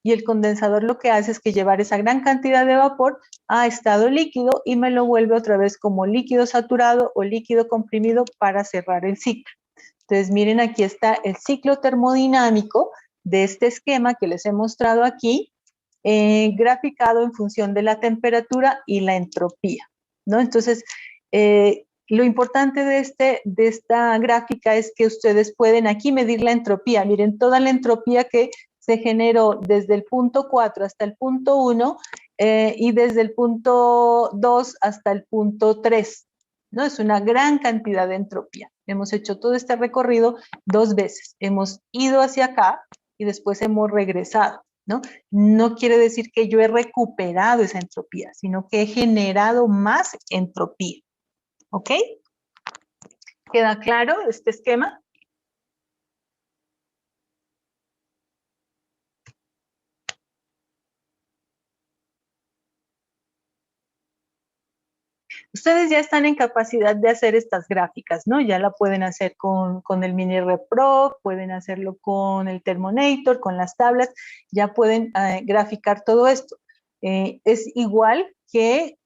Speaker 1: Y el condensador lo que hace es que llevar esa gran cantidad de vapor a estado líquido y me lo vuelve otra vez como líquido saturado o líquido comprimido para cerrar el ciclo. Entonces, miren, aquí está el ciclo termodinámico de este esquema que les he mostrado aquí, graficado en función de la temperatura y la entropía, ¿no? Entonces, lo importante de esta gráfica es que ustedes pueden aquí medir la entropía. Miren, toda la entropía que se generó desde el punto 4 hasta el punto 1 y desde el punto 2 hasta el punto 3, ¿no? Es una gran cantidad de entropía. Hemos hecho todo este recorrido 2 veces. Hemos ido hacia acá y después hemos regresado, ¿no? No quiere decir que yo he recuperado esa entropía, sino que he generado más entropía. ¿Ok? ¿Queda claro este esquema? Ustedes ya están en capacidad de hacer estas gráficas, ¿no? Ya la pueden hacer con el Mini Repro, pueden hacerlo con el Thermonator, con las tablas, ya pueden graficar todo esto. Es igual que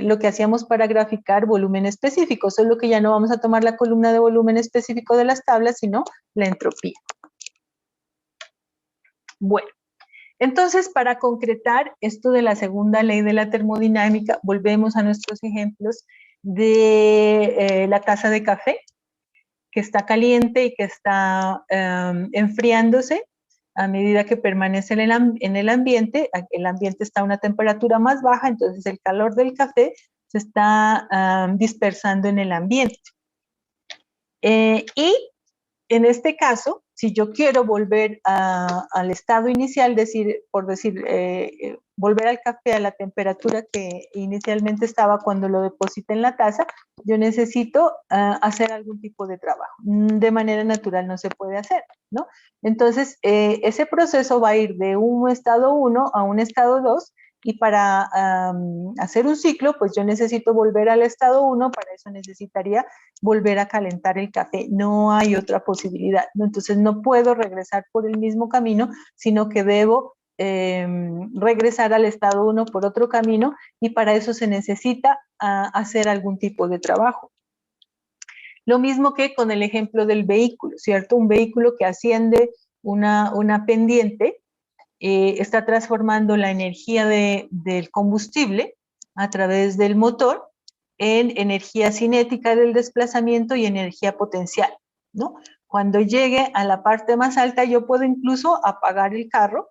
Speaker 1: lo que hacíamos para graficar volumen específico, solo que ya no vamos a tomar la columna de volumen específico de las tablas, sino la entropía. Bueno. Entonces, para concretar esto de la segunda ley de la termodinámica, volvemos a nuestros ejemplos de la taza de café, que está caliente y que está enfriándose a medida que permanece en el ambiente está a una temperatura más baja, entonces el calor del café se está dispersando en el ambiente. Y en este caso, si yo quiero volver al estado inicial, volver al café a la temperatura que inicialmente estaba cuando lo deposité en la taza, yo necesito hacer algún tipo de trabajo. De manera natural no se puede hacer, ¿no? Entonces, ese proceso va a ir de un estado 1 a un estado 2, y para hacer un ciclo, pues yo necesito volver al estado 1, para eso necesitaría volver a calentar el café. No hay otra posibilidad, ¿no? Entonces no puedo regresar por el mismo camino, sino que debo regresar al estado 1 por otro camino, y para eso se necesita hacer algún tipo de trabajo. Lo mismo que con el ejemplo del vehículo, ¿cierto? Un vehículo que asciende una pendiente, está transformando la energía del combustible a través del motor en energía cinética del desplazamiento y energía potencial, ¿no? Cuando llegue a la parte más alta, yo puedo incluso apagar el carro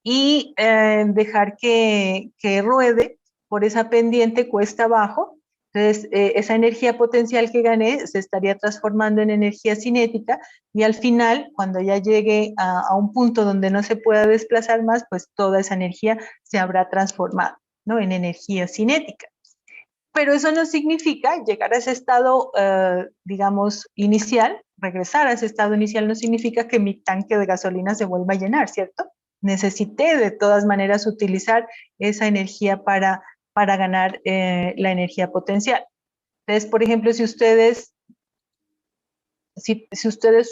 Speaker 1: y dejar que ruede por esa pendiente cuesta abajo. Entonces, esa energía potencial que gané se estaría transformando en energía cinética, y al final, cuando ya llegue a un punto donde no se pueda desplazar más, pues toda esa energía se habrá transformado, ¿no?, en energía cinética. Pero eso no significa llegar a ese estado, digamos, inicial. Regresar a ese estado inicial no significa que mi tanque de gasolina se vuelva a llenar, ¿cierto? Necesité de todas maneras utilizar esa energía para ganar la energía potencial. Entonces, por ejemplo, si ustedes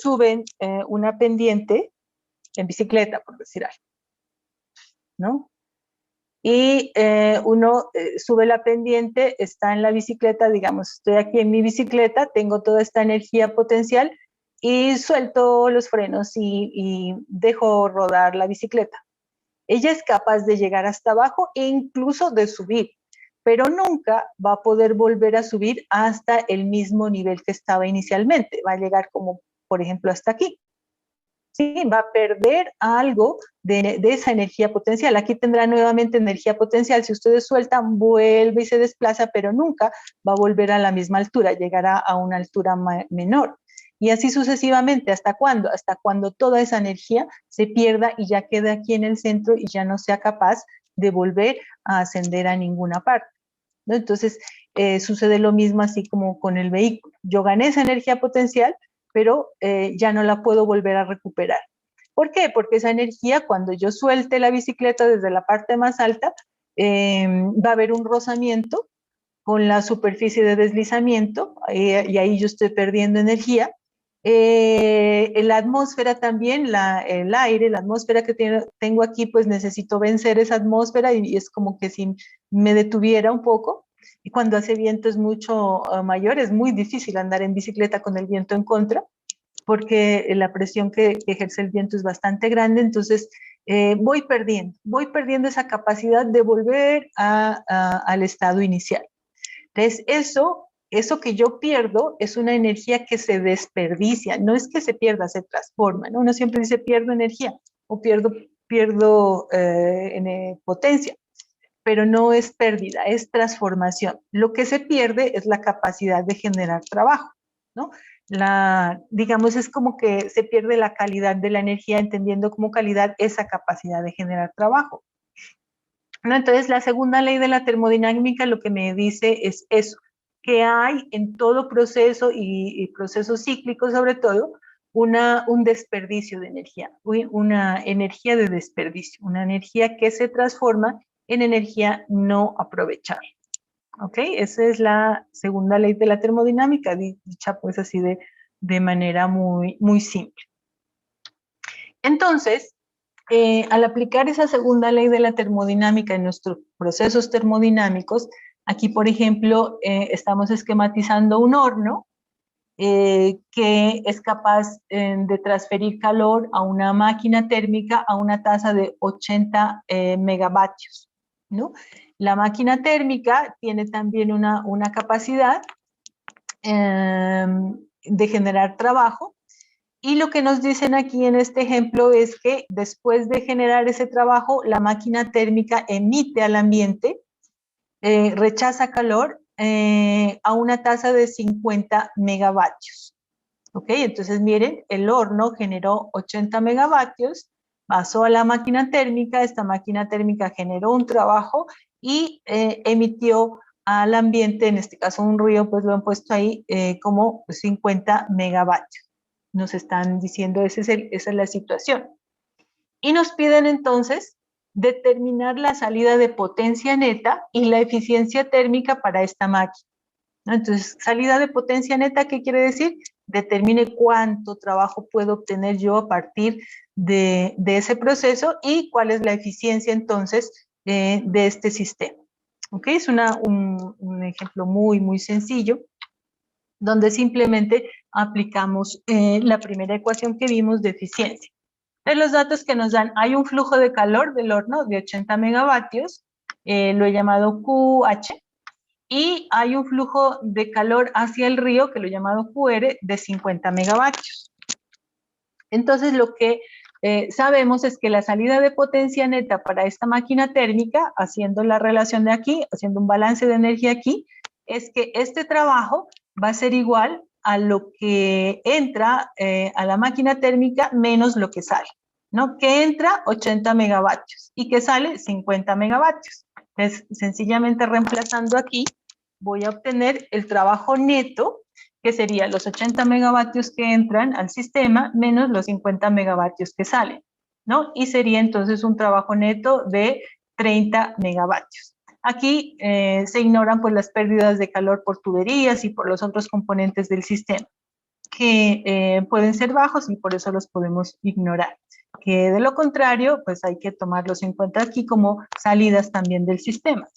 Speaker 1: suben una pendiente en bicicleta, por decir algo, ¿no? Y uno sube la pendiente, está en la bicicleta, digamos, estoy aquí en mi bicicleta, tengo toda esta energía potencial y suelto los frenos y dejo rodar la bicicleta. Ella es capaz de llegar hasta abajo e incluso de subir, pero nunca va a poder volver a subir hasta el mismo nivel que estaba inicialmente. Va a llegar como, por ejemplo, hasta aquí. Sí, va a perder algo de esa energía potencial. Aquí tendrá nuevamente energía potencial. Si ustedes sueltan, vuelve y se desplaza, pero nunca va a volver a la misma altura, llegará a una altura menor. Y así sucesivamente. ¿Hasta cuándo? Hasta cuando toda esa energía se pierda y ya quede aquí en el centro y ya no sea capaz de volver a ascender a ninguna parte, ¿no? Entonces, sucede lo mismo así como con el vehículo. Yo gané esa energía potencial, pero ya no la puedo volver a recuperar. ¿Por qué? Porque esa energía, cuando yo suelte la bicicleta desde la parte más alta, va a haber un rozamiento con la superficie de deslizamiento, y ahí yo estoy perdiendo energía. La atmósfera también, el aire, la atmósfera que tengo aquí, pues necesito vencer esa atmósfera, y es como que si me detuviera un poco. Y cuando hace viento es mucho mayor, es muy difícil andar en bicicleta con el viento en contra, porque la presión que ejerce el viento es bastante grande. Entonces voy perdiendo esa capacidad de volver al estado inicial. Entonces eso que yo pierdo es una energía que se desperdicia, no es que se pierda, se transforma, ¿no? Uno siempre dice pierdo energía. o pierdo potencia, pero no es pérdida, es transformación. Lo que se pierde es la capacidad de generar trabajo, ¿no? Digamos, es como que se pierde la calidad de la energía, entendiendo como calidad esa capacidad de generar trabajo, ¿no? Entonces, la segunda ley de la termodinámica lo que me dice es eso, que hay en todo proceso y procesos cíclicos sobre todo, un desperdicio de energía, una energía de desperdicio, una energía que se transforma en energía no aprovechada. ¿Ok? Esa es la segunda ley de la termodinámica, dicha pues así de manera muy, muy simple. Entonces, al aplicar esa segunda ley de la termodinámica en nuestros procesos termodinámicos, aquí, por ejemplo, estamos esquematizando un horno que es capaz de transferir calor a una máquina térmica a una tasa de 80 megavatios, ¿no? La máquina térmica tiene también una capacidad de generar trabajo, y lo que nos dicen aquí en este ejemplo es que después de generar ese trabajo, la máquina térmica emite al ambiente, rechaza calor a una tasa de 50 megavatios. ¿Ok? Entonces, miren, el horno generó 80 megavatios, pasó a la máquina térmica, esta máquina térmica generó un trabajo y emitió al ambiente, en este caso un río, pues lo han puesto ahí como 50 megavatios. Nos están diciendo, esa es la situación. Y nos piden entonces determinar la salida de potencia neta y la eficiencia térmica para esta máquina, ¿no? Entonces, salida de potencia neta, ¿qué quiere decir? Determine cuánto trabajo puedo obtener yo a partir de ese proceso y cuál es la eficiencia entonces de este sistema. ¿Ok? Es un ejemplo muy, muy sencillo, donde simplemente aplicamos la primera ecuación que vimos de eficiencia. En los datos que nos dan, hay un flujo de calor del horno de 80 megavatios, lo he llamado QH, y hay un flujo de calor hacia el río, que lo he llamado QR, de 50 megavatios. Entonces, lo que sabemos es que la salida de potencia neta para esta máquina térmica, haciendo la relación de aquí, haciendo un balance de energía aquí, es que este trabajo va a ser igual a lo que entra a la máquina térmica menos lo que sale, ¿no? Que entra 80 megavatios y que sale 50 megavatios. Entonces, sencillamente reemplazando aquí, voy a obtener el trabajo neto, que sería los 80 megavatios que entran al sistema menos los 50 megavatios que salen, ¿no? Y sería entonces un trabajo neto de 30 megavatios. Aquí se ignoran pues las pérdidas de calor por tuberías y por los otros componentes del sistema, que pueden ser bajos y por eso los podemos ignorar. Que de lo contrario, pues hay que tomarlos en cuenta aquí como salidas también del sistema.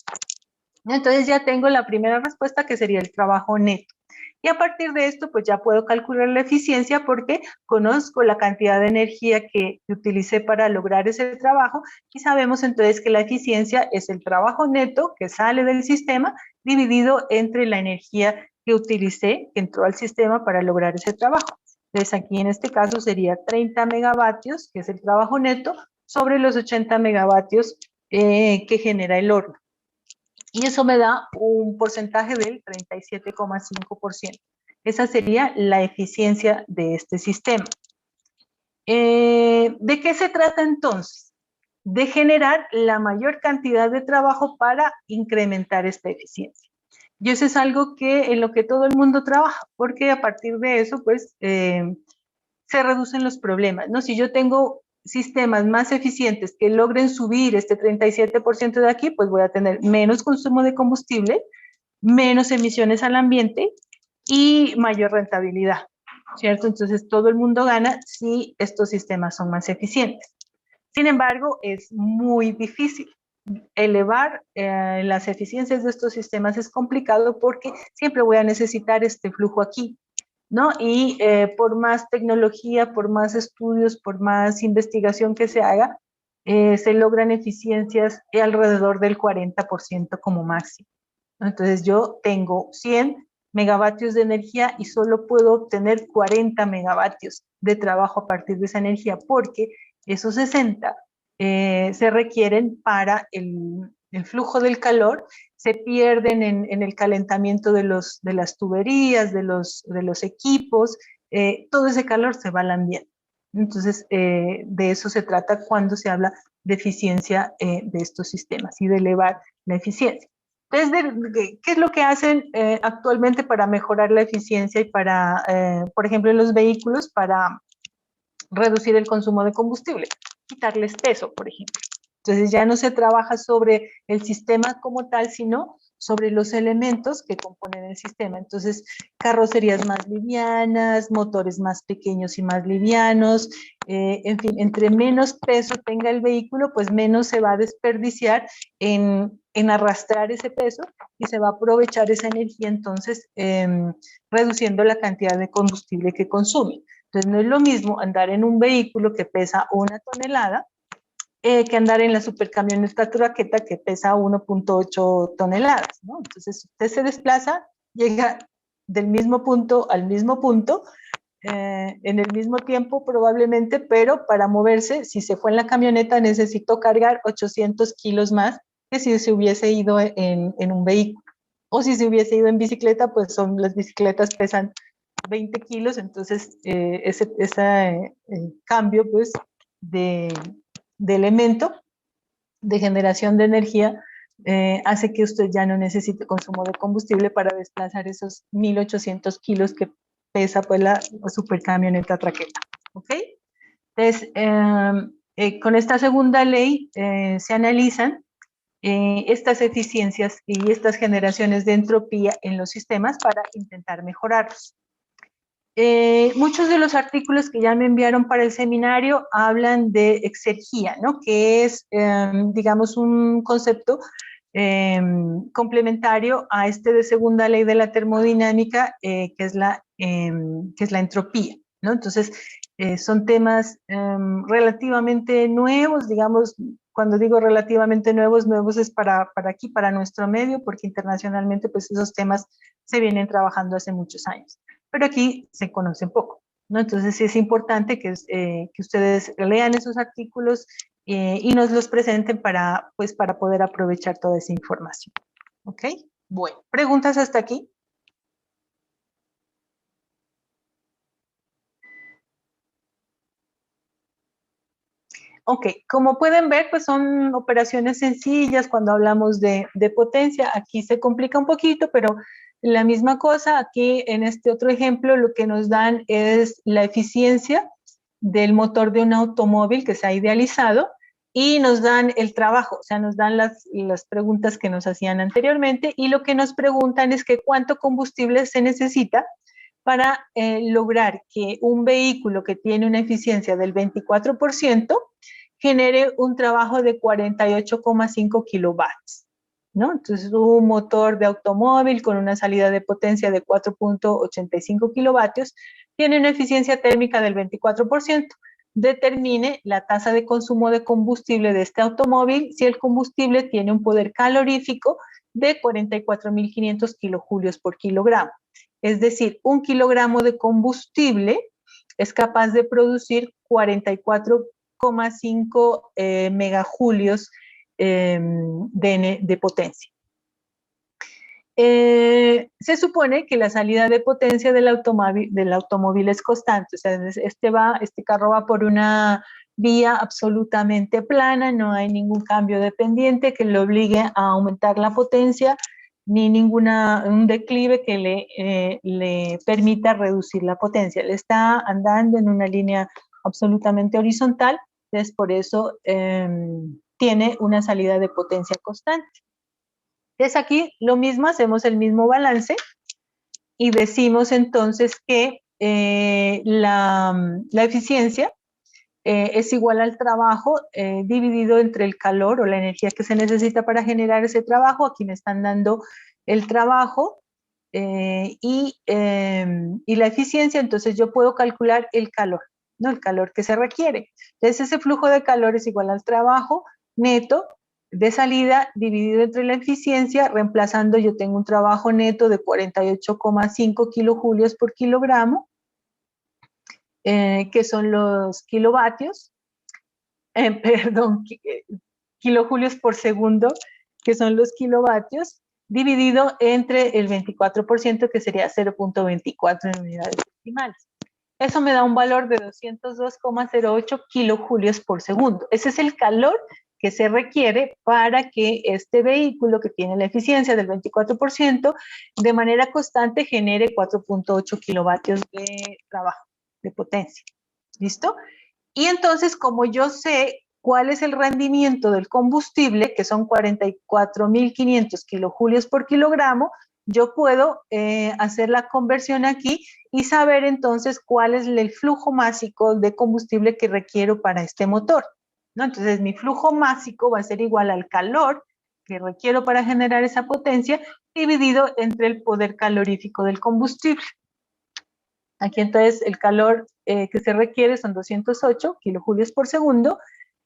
Speaker 1: Entonces ya tengo la primera respuesta, que sería el trabajo neto. Y a partir de esto, pues ya puedo calcular la eficiencia porque conozco la cantidad de energía que utilicé para lograr ese trabajo y sabemos entonces que la eficiencia es el trabajo neto que sale del sistema dividido entre la energía que utilicé, que entró al sistema para lograr ese trabajo. Entonces aquí en este caso sería 30 megavatios, que es el trabajo neto, sobre los 80 megavatios que genera el horno. Y eso me da un porcentaje del 37,5%. Esa sería la eficiencia de este sistema. ¿De qué se trata entonces? De generar la mayor cantidad de trabajo para incrementar esta eficiencia. Y eso es algo en lo que todo el mundo trabaja, porque a partir de eso, pues, se reducen los problemas, ¿no? Si yo tengo sistemas más eficientes que logren subir este 37% de aquí, pues voy a tener menos consumo de combustible, menos emisiones al ambiente y mayor rentabilidad, ¿cierto? Entonces todo el mundo gana si estos sistemas son más eficientes. Sin embargo, es muy difícil. Elevar las eficiencias de estos sistemas es complicado porque siempre voy a necesitar este flujo aquí, ¿no? Y por más tecnología, por más estudios, por más investigación que se haga, se logran eficiencias alrededor del 40% como máximo. Entonces yo tengo 100 megavatios de energía y solo puedo obtener 40 megavatios de trabajo a partir de esa energía, porque Esos 60 se requieren para el flujo del calor, se pierden en el calentamiento de las tuberías, de los equipos, todo ese calor se va al ambiente. Entonces, de eso se trata cuando se habla de eficiencia de estos sistemas y de elevar la eficiencia. Entonces, ¿qué es lo que hacen actualmente para mejorar la eficiencia y para, por ejemplo, en los vehículos, para reducir el consumo de combustible? Quitarles peso, por ejemplo. Entonces ya no se trabaja sobre el sistema como tal, sino sobre los elementos que componen el sistema. Entonces, carrocerías más livianas, motores más pequeños y más livianos, en fin, entre menos peso tenga el vehículo, pues menos se va a desperdiciar en arrastrar ese peso y se va a aprovechar esa energía, entonces, reduciendo la cantidad de combustible que consume. Entonces, no es lo mismo andar en un vehículo que pesa 1 tonelada que andar en la supercamioneta traqueta que pesa 1.8 toneladas, ¿no? Entonces, usted se desplaza, llega del mismo punto al mismo punto, en el mismo tiempo probablemente, pero para moverse, si se fue en la camioneta, necesitó cargar 800 kilos más que si se hubiese ido en un vehículo. O si se hubiese ido en bicicleta, pues las bicicletas pesan 20 kilos, entonces ese cambio pues de elemento de generación de energía hace que usted ya no necesite consumo de combustible para desplazar esos 1.800 kilos que pesa pues la supercamioneta traqueta, ¿ok? Entonces, con esta segunda ley se analizan estas eficiencias y estas generaciones de entropía en los sistemas para intentar mejorarlos. Muchos de los artículos que ya me enviaron para el seminario hablan de exergía, ¿no? Que es, digamos, un concepto complementario a este de segunda ley de la termodinámica, que es la entropía, ¿no? Entonces, son temas relativamente nuevos, digamos, cuando digo relativamente nuevos es para aquí, para nuestro medio, porque internacionalmente, pues, esos temas se vienen trabajando hace muchos años. Pero aquí se conocen poco, ¿no? Entonces sí es importante que ustedes lean esos artículos y nos los presenten para poder aprovechar toda esa información. ¿Ok? Bueno, ¿preguntas hasta aquí? Ok, como pueden ver, pues son operaciones sencillas cuando hablamos de potencia. Aquí se complica un poquito, pero la misma cosa, aquí en este otro ejemplo, lo que nos dan es la eficiencia del motor de un automóvil que se ha idealizado y nos dan el trabajo, o sea, nos dan las preguntas que nos hacían anteriormente y lo que nos preguntan es que cuánto combustible se necesita para lograr que un vehículo que tiene una eficiencia del 24% genere un trabajo de 48,5 kilovatios, ¿no? Entonces, un motor de automóvil con una salida de potencia de 4.85 kilovatios tiene una eficiencia térmica del 24%. Determine la tasa de consumo de combustible de este automóvil si el combustible tiene un poder calorífico de 44.500 kilojulios por kilogramo. Es decir, 1 kilogramo de combustible es capaz de producir 44,5 megajulios de potencia. Se supone que la salida de potencia del automóvil es constante, o sea, este carro va por una vía absolutamente plana, no hay ningún cambio de pendiente que le obligue a aumentar la potencia, ni un declive que le permita reducir la potencia. Le está andando en una línea absolutamente horizontal, entonces por eso tiene una salida de potencia constante. Entonces aquí lo mismo, hacemos el mismo balance y decimos entonces que la eficiencia es igual al trabajo dividido entre el calor o la energía que se necesita para generar ese trabajo. Aquí me están dando el trabajo y la eficiencia, entonces yo puedo calcular el calor, ¿no? El calor que se requiere. Entonces ese flujo de calor es igual al trabajo neto de salida dividido entre la eficiencia, reemplazando, yo tengo un trabajo neto de 48,5 kilojulios por kilogramo, que son los kilovatios, perdón, kilojulios por segundo, que son los kilovatios, dividido entre el 24%, que sería 0.24 en unidades decimales. Eso me da un valor de 202,08 kilojulios por segundo. Ese es el calor que se requiere para que este vehículo, que tiene la eficiencia del 24%, de manera constante genere 4.8 kilovatios de trabajo, de potencia. ¿Listo? Y entonces, como yo sé cuál es el rendimiento del combustible, que son 44.500 kilojulios por kilogramo, yo puedo hacer la conversión aquí y saber entonces cuál es el flujo másico de combustible que requiero para este motor, ¿no? Entonces, mi flujo másico va a ser igual al calor que requiero para generar esa potencia, dividido entre el poder calorífico del combustible. Aquí entonces el calor que se requiere son 208 kilojulios por segundo,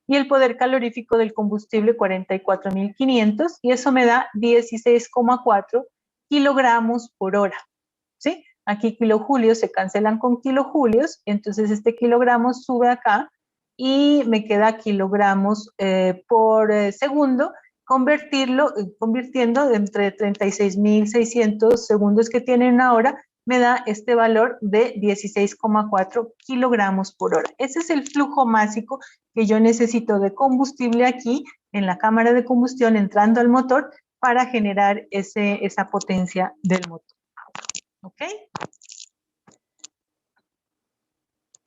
Speaker 1: y el poder calorífico del combustible 44.500, y eso me da 16,4 kilogramos por hora, ¿sí? Aquí kilojulios se cancelan con kilojulios, entonces este kilogramo sube acá y me queda kilogramos por segundo, convirtiendo entre 36.600 segundos que tienen ahora, me da este valor de 16,4 kilogramos por hora. Ese es el flujo másico que yo necesito de combustible aquí en la cámara de combustión entrando al motor para generar esa potencia del motor. ¿Ok?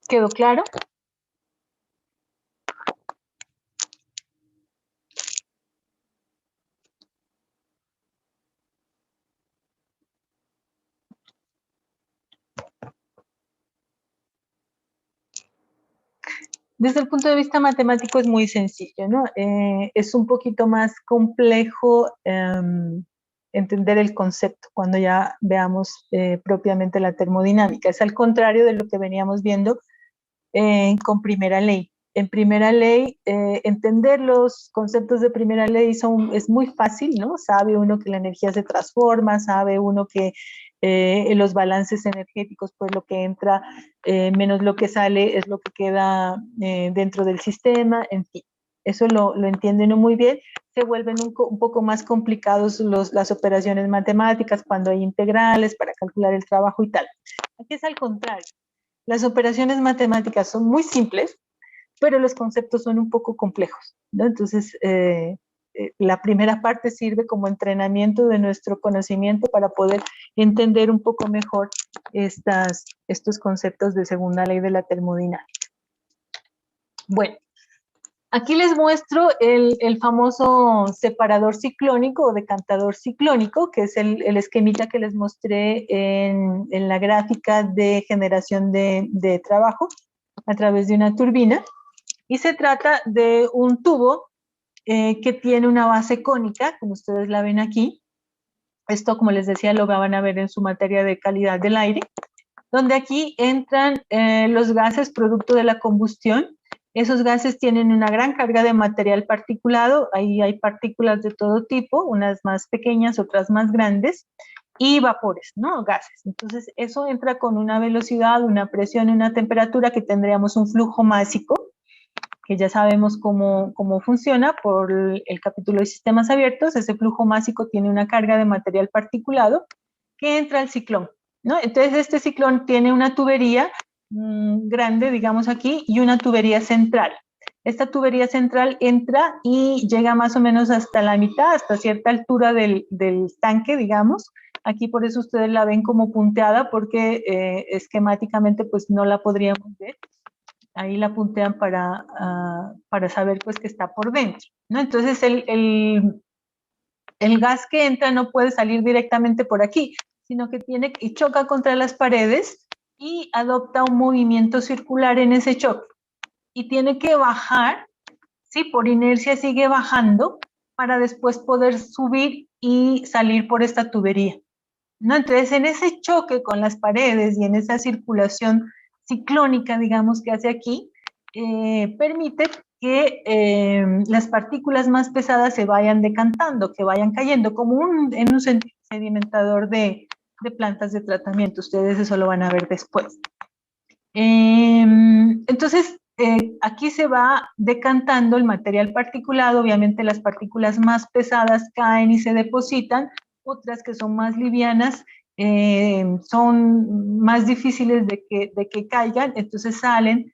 Speaker 1: ¿Quedó claro? Desde el punto de vista matemático es muy sencillo, ¿no? Es un poquito más complejo entender el concepto cuando ya veamos propiamente la termodinámica. Es al contrario de lo que veníamos viendo con primera ley. En primera ley, entender los conceptos de primera ley es muy fácil, ¿no? Sabe uno que la energía se transforma, sabe uno que los balances energéticos, pues lo que entra menos lo que sale es lo que queda dentro del sistema, en fin. Eso lo entiende uno muy bien. Se vuelven un poco más complicados las operaciones matemáticas cuando hay integrales para calcular el trabajo y tal. Aquí es al contrario. Las operaciones matemáticas son muy simples, pero los conceptos son un poco complejos, ¿no? Entonces, la primera parte sirve como entrenamiento de nuestro conocimiento para poder entender un poco mejor estos conceptos de segunda ley de la termodinámica. Bueno, aquí les muestro el famoso separador ciclónico o decantador ciclónico, que es el esquemita que les mostré en la gráfica de generación de trabajo a través de una turbina. Y se trata de un tubo que tiene una base cónica, como ustedes la ven aquí. Esto, como les decía, lo van a ver en su materia de calidad del aire, donde aquí entran los gases producto de la combustión. Esos gases tienen una gran carga de material particulado, ahí hay partículas de todo tipo, unas más pequeñas, otras más grandes, y vapores, ¿no? Gases. Entonces, eso entra con una velocidad, una presión y una temperatura que tendríamos un flujo másico, que ya sabemos cómo funciona por el capítulo de sistemas abiertos. Ese flujo másico tiene una carga de material particulado que entra al ciclón, ¿no? Entonces, este ciclón tiene una tubería grande, digamos aquí, y una tubería central. Esta tubería central entra y llega más o menos hasta la mitad, hasta cierta altura del tanque, digamos. Aquí por eso ustedes la ven como punteada, porque esquemáticamente pues no la podríamos ver. Ahí la puntean para saber pues que está por dentro, ¿no? Entonces el gas que entra no puede salir directamente por aquí, sino que choca contra las paredes y adopta un movimiento circular en ese choque. Y tiene que bajar, ¿sí? Por inercia sigue bajando para después poder subir y salir por esta tubería, ¿no? Entonces, en ese choque con las paredes y en esa circulación ciclónica, digamos, que hace aquí, permite que las partículas más pesadas se vayan decantando, que vayan cayendo, como en un sedimentador de plantas de tratamiento. Ustedes eso lo van a ver después. Entonces, aquí se va decantando el material particulado. Obviamente las partículas más pesadas caen y se depositan, otras que son más livianas son más difíciles de que caigan, entonces salen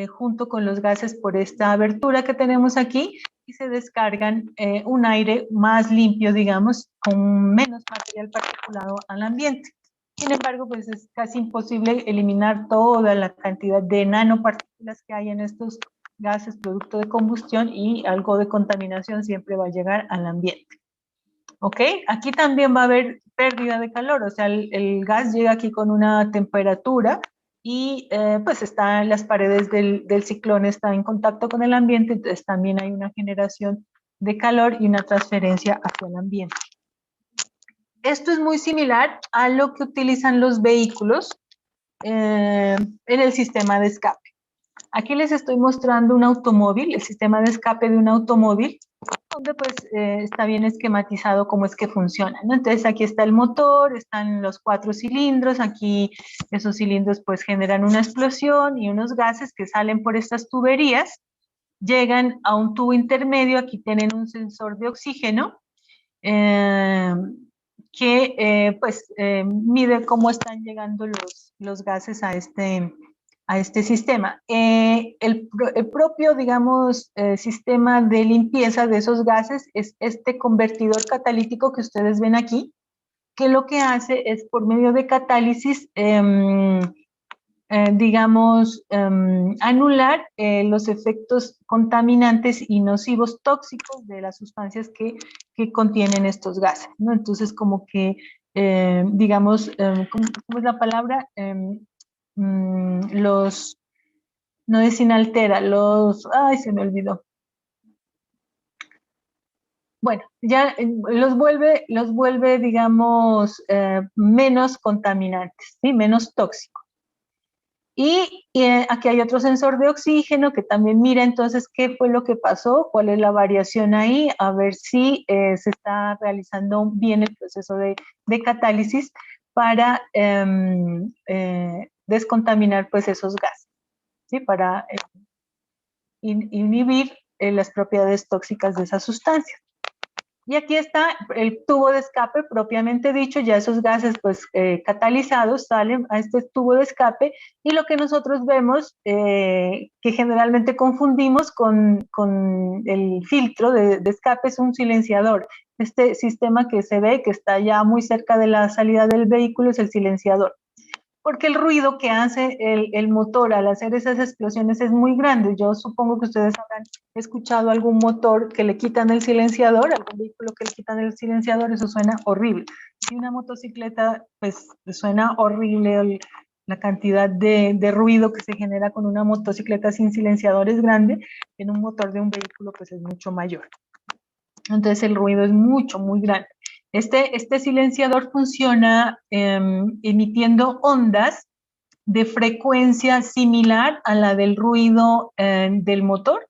Speaker 1: junto con los gases por esta abertura que tenemos aquí y se descargan un aire más limpio, digamos, con menos material particulado al ambiente. Sin embargo, pues es casi imposible eliminar toda la cantidad de nanopartículas que hay en estos gases producto de combustión, y algo de contaminación siempre va a llegar al ambiente. ¿Ok? Aquí también va a haber pérdida de calor, o sea, el gas llega aquí con una temperatura y pues las paredes del ciclón están en contacto con el ambiente, entonces también hay una generación de calor y una transferencia hacia el ambiente. Esto es muy similar a lo que utilizan los vehículos en el sistema de escape. Aquí les estoy mostrando un automóvil, el sistema de escape de un automóvil, donde pues está bien esquematizado cómo es que funciona, ¿no? Entonces aquí está el motor, están los 4 cilindros, aquí esos cilindros pues generan una explosión y unos gases que salen por estas tuberías, llegan a un tubo intermedio, aquí tienen un sensor de oxígeno, que mide cómo están llegando los gases a este sistema. El propio, digamos, sistema de limpieza de esos gases es este convertidor catalítico que ustedes ven aquí, que lo que hace es, por medio de catálisis, anular los efectos contaminantes y nocivos tóxicos de las sustancias que contienen estos gases, ¿no? Entonces, como que, ¿cómo es la palabra? No es inaltera, se me olvidó. Bueno, ya los vuelve, digamos, menos contaminantes, ¿sí? Menos tóxicos. Y aquí hay otro sensor de oxígeno que también mira entonces qué fue lo que pasó, cuál es la variación ahí, a ver si se está realizando bien el proceso de catálisis para descontaminar pues esos gases, ¿sí? Para inhibir las propiedades tóxicas de esas sustancias. Y aquí está el tubo de escape propiamente dicho, ya esos gases pues catalizados salen a este tubo de escape, y lo que nosotros vemos, que generalmente confundimos con el filtro de escape, es un silenciador. Este sistema que se ve que está ya muy cerca de la salida del vehículo es el silenciador, porque el ruido que hace el motor al hacer esas explosiones es muy grande. Yo supongo que ustedes habrán escuchado algún motor que le quitan el silenciador, algún vehículo que le quitan el silenciador, eso suena horrible. Si una motocicleta, pues suena horrible, la cantidad de ruido que se genera con una motocicleta sin silenciador es grande, en un motor de un vehículo pues es mucho mayor. Entonces el ruido es muy grande. Este silenciador funciona emitiendo ondas de frecuencia similar a la del ruido del motor,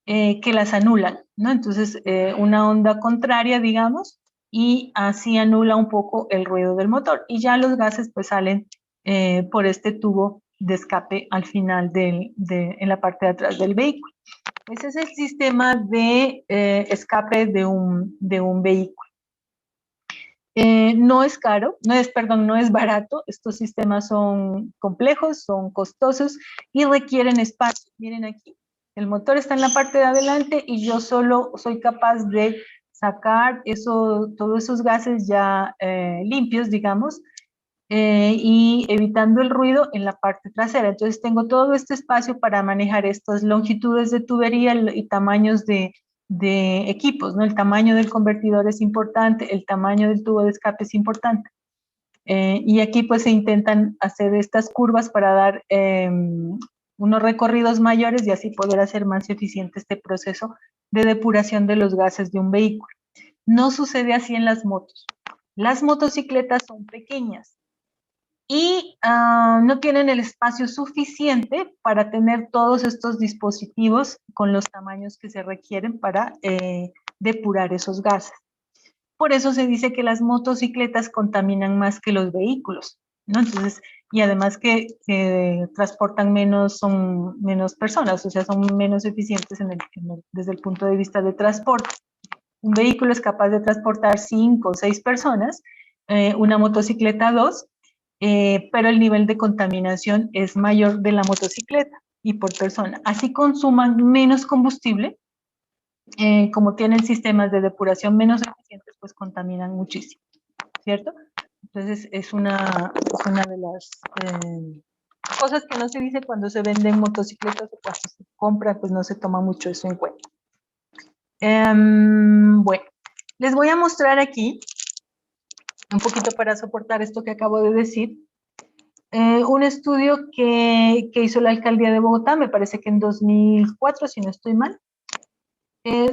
Speaker 1: que las anulan, ¿no? Entonces, una onda contraria, digamos, y así anula un poco el ruido del motor. Y ya los gases pues salen por este tubo de escape al final en la parte de atrás del vehículo. Ese es el sistema de escape de un vehículo. No es caro, no es barato. Estos sistemas son complejos, son costosos y requieren espacio. Miren aquí, el motor está en la parte de adelante y yo solo soy capaz de sacar todos esos gases ya limpios, digamos, y evitando el ruido en la parte trasera. Entonces tengo todo este espacio para manejar estas longitudes de tubería y tamaños de equipos, ¿no? El tamaño del convertidor es importante, el tamaño del tubo de escape es importante. Y aquí pues se intentan hacer estas curvas para dar unos recorridos mayores y así poder hacer más eficiente este proceso de depuración de los gases de un vehículo. No sucede así en las motos. Las motocicletas son pequeñas y no tienen el espacio suficiente para tener todos estos dispositivos con los tamaños que se requieren para depurar esos gases. Por eso se dice que las motocicletas contaminan más que los vehículos, ¿no? Entonces, y además que transportan menos, son menos personas, o sea, son menos eficientes desde el punto de vista de transporte. Un vehículo es capaz de transportar 5 o 6 personas, una motocicleta 2, pero el nivel de contaminación es mayor de la motocicleta y por persona. Así consuman menos combustible, como tienen sistemas de depuración menos eficientes, pues contaminan muchísimo, ¿cierto? Entonces es una de las cosas que no se dice cuando se venden motocicletas o cuando se compra, pues no se toma mucho eso en cuenta. Bueno, les voy a mostrar aquí, un poquito para soportar esto que acabo de decir, un estudio que hizo la Alcaldía de Bogotá, me parece que en 2004, si no estoy mal,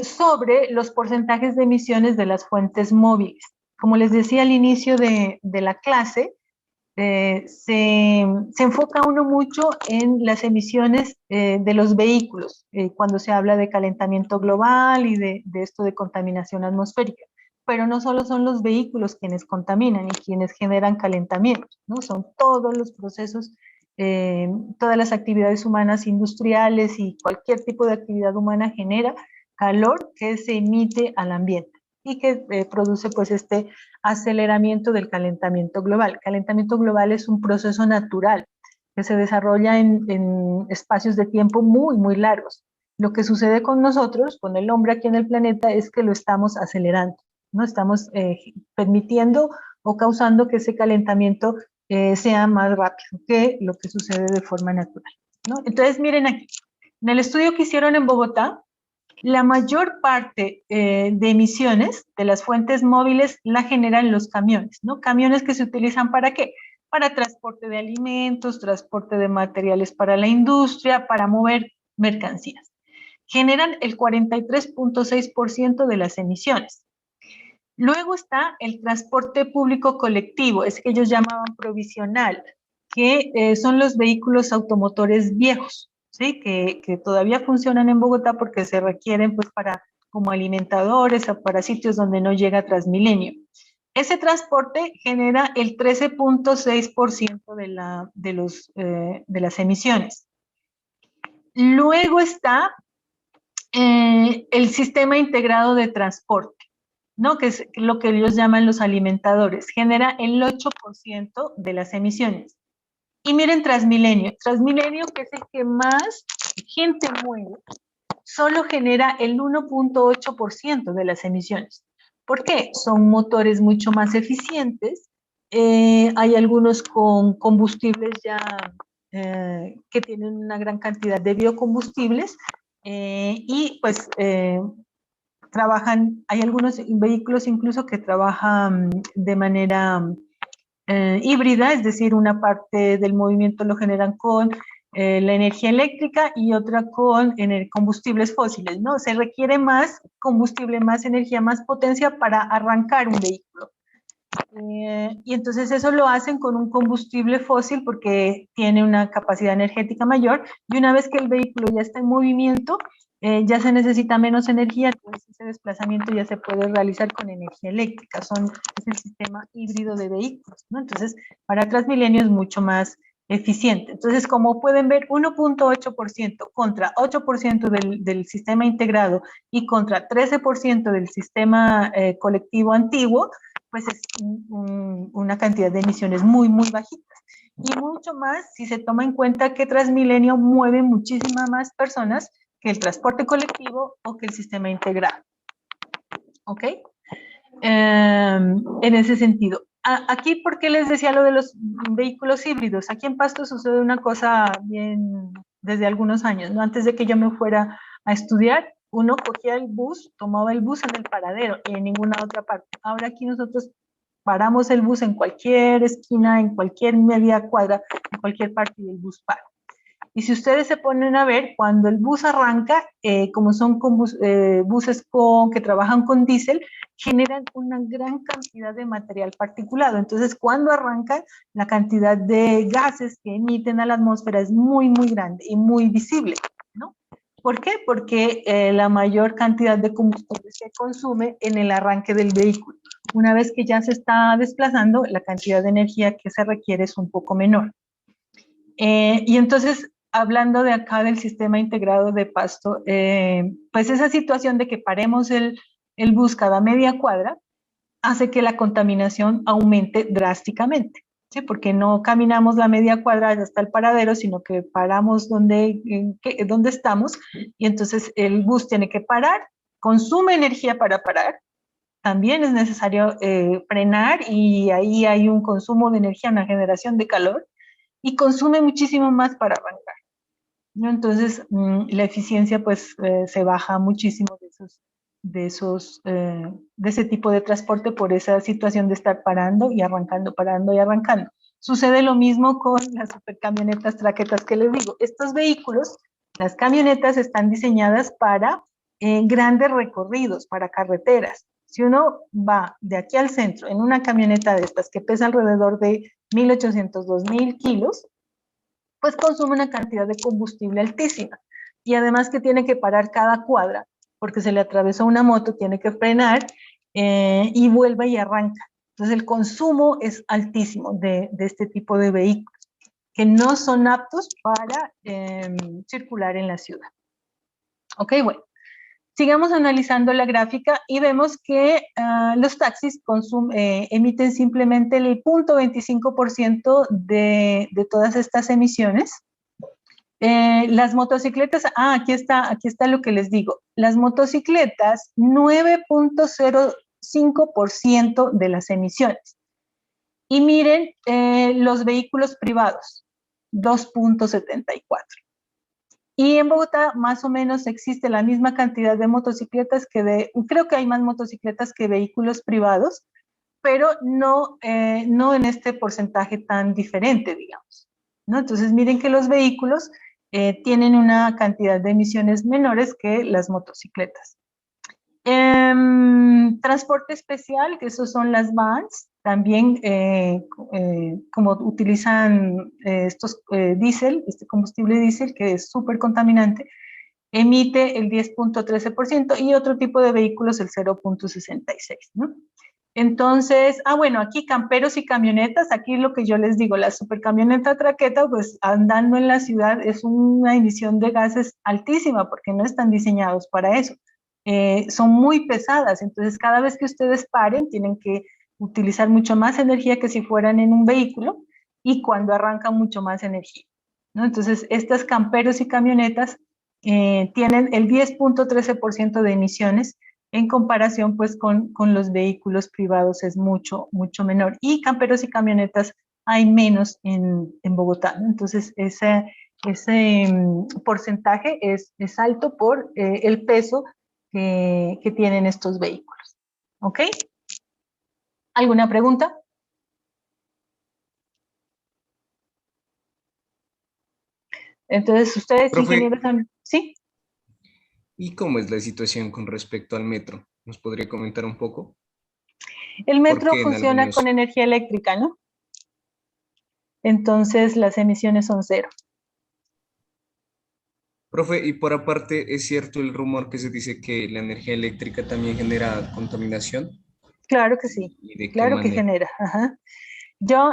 Speaker 1: sobre los porcentajes de emisiones de las fuentes móviles. Como les decía al inicio de la clase, se enfoca uno mucho en las emisiones de los vehículos, cuando se habla de calentamiento global y de esto de contaminación atmosférica. Pero no solo son los vehículos quienes contaminan y quienes generan calentamiento, ¿no? Son todos los procesos, todas las actividades humanas industriales y cualquier tipo de actividad humana genera calor que se emite al ambiente y que produce pues este aceleramiento del calentamiento global. El calentamiento global es un proceso natural que se desarrolla en espacios de tiempo muy, muy largos. Lo que sucede con nosotros, con el hombre aquí en el planeta, es que lo estamos acelerando, ¿no? Estamos permitiendo o causando que ese calentamiento sea más rápido que lo que sucede de forma natural, ¿no? Entonces, miren aquí, en el estudio que hicieron en Bogotá, la mayor parte de emisiones de las fuentes móviles la generan los camiones, ¿no? Camiones que se utilizan ¿para qué? Para transporte de alimentos, transporte de materiales para la industria, para mover mercancías. Generan el 43.6% de las emisiones. Luego está el transporte público colectivo, es que ellos llamaban provisional, que son los vehículos automotores viejos, ¿sí? Que todavía funcionan en Bogotá porque se requieren pues para como alimentadores o para sitios donde no llega Transmilenio. Ese transporte genera el 13.6% de las emisiones. Luego está el sistema integrado de transporte, ¿no? Que es lo que ellos llaman los alimentadores, genera el 8% de las emisiones. Y miren Transmilenio, que es el que más gente mueve, solo genera el 1.8% de las emisiones. ¿Por qué? Son motores mucho más eficientes, hay algunos con combustibles ya que tienen una gran cantidad de biocombustibles y pues trabajan, hay algunos vehículos incluso que trabajan de manera híbrida, es decir, una parte del movimiento lo generan con la energía eléctrica y otra con combustibles fósiles, ¿no? Se requiere más combustible, más energía, más potencia para arrancar un vehículo. Y entonces eso lo hacen con un combustible fósil porque tiene una capacidad energética mayor y una vez que el vehículo ya está en movimiento, ya se necesita menos energía, entonces ese desplazamiento ya se puede realizar con energía eléctrica, es el sistema híbrido de vehículos, ¿no? Entonces, para Transmilenio es mucho más eficiente. Entonces, como pueden ver, 1.8% contra 8% del sistema integrado y contra 13% del sistema colectivo antiguo, pues es una cantidad de emisiones muy, muy bajitas. Y mucho más si se toma en cuenta que Transmilenio mueve muchísimas más personas que el transporte colectivo o que el sistema integrado. ¿Ok? En ese sentido. Aquí, ¿por qué les decía lo de los vehículos híbridos? Aquí en Pasto sucede una cosa bien desde algunos años, ¿no? Antes de que yo me fuera a estudiar, uno cogía el bus, tomaba el bus en el paradero y en ninguna otra parte. Ahora aquí nosotros paramos el bus en cualquier esquina, en cualquier media cuadra, en cualquier parte y el bus para. Y si ustedes se ponen a ver, cuando el bus arranca, como son buses que trabajan con diésel, generan una gran cantidad de material particulado. Entonces, cuando arrancan, la cantidad de gases que emiten a la atmósfera es muy, muy grande y muy visible, ¿no? ¿Por qué? Porque la mayor cantidad de combustible se consume en el arranque del vehículo. Una vez que ya se está desplazando, la cantidad de energía que se requiere es un poco menor. Y entonces, hablando de acá del sistema integrado de Pasto, pues esa situación de que paremos el bus cada media cuadra hace que la contaminación aumente drásticamente, ¿sí? Porque no caminamos la media cuadra hasta el paradero, sino que paramos donde estamos, y entonces el bus tiene que parar, consume energía para parar, también es necesario frenar, y ahí hay un consumo de energía, una generación de calor, y consume muchísimo más para arrancar, ¿no? Entonces, la eficiencia pues se baja muchísimo de ese tipo de transporte por esa situación de estar parando y arrancando, parando y arrancando. Sucede lo mismo con las supercamionetas traquetas que les digo. Estos vehículos, las camionetas están diseñadas para grandes recorridos, para carreteras. Si uno va de aquí al centro en una camioneta de estas que pesa alrededor de 1.800, 2.000 kilos, pues consume una cantidad de combustible altísima. Y además que tiene que parar cada cuadra, porque se le atravesó una moto, tiene que frenar y vuelve y arranca. Entonces el consumo es altísimo de este tipo de vehículos, que no son aptos para circular en la ciudad. Ok, bueno. Sigamos analizando la gráfica y vemos que los taxis emiten simplemente el 0.25% de todas estas emisiones. Las motocicletas, aquí está lo que les digo. Las motocicletas, 9.05% de las emisiones. Y miren los vehículos privados, 2.74%. Y en Bogotá más o menos existe la misma cantidad de motocicletas creo que hay más motocicletas que vehículos privados, pero no en este porcentaje tan diferente, digamos, ¿no? Entonces miren que los vehículos tienen una cantidad de emisiones menores que las motocicletas. Transporte especial, que esos son las vans, también como utilizan estos diésel, este combustible diésel que es súper contaminante, emite el 10.13% y otro tipo de vehículos el 0.66%, ¿no? Entonces, bueno, aquí camperos y camionetas, aquí lo que yo les digo, la supercamioneta traqueta, pues andando en la ciudad es una emisión de gases altísima porque no están diseñados para eso. Son muy pesadas, entonces cada vez que ustedes paren tienen que utilizar mucho más energía que si fueran en un vehículo, y cuando arrancan mucho más energía, ¿no? Entonces, estas camperos y camionetas tienen el 10.13% de emisiones en comparación pues con los vehículos privados es mucho, mucho menor. Y camperos y camionetas hay menos en Bogotá, ¿no? Entonces, ese porcentaje es alto por el peso que tienen estos vehículos. ¿Ok? ¿Alguna pregunta? Entonces, ustedes,
Speaker 7: Profe,
Speaker 1: ingenieros, ¿sí?
Speaker 7: ¿y cómo es la situación con respecto al metro? ¿Nos podría comentar un poco?
Speaker 1: El metro
Speaker 7: Porque en
Speaker 1: funciona con
Speaker 7: algunos...
Speaker 1: energía eléctrica, ¿no? Entonces, las emisiones son cero.
Speaker 7: Profe, y por aparte, ¿es cierto el rumor que se dice que la energía eléctrica también genera contaminación?
Speaker 1: Claro que sí,
Speaker 7: ¿Y de qué
Speaker 1: claro que
Speaker 7: manera?
Speaker 1: genera. Ajá. Yo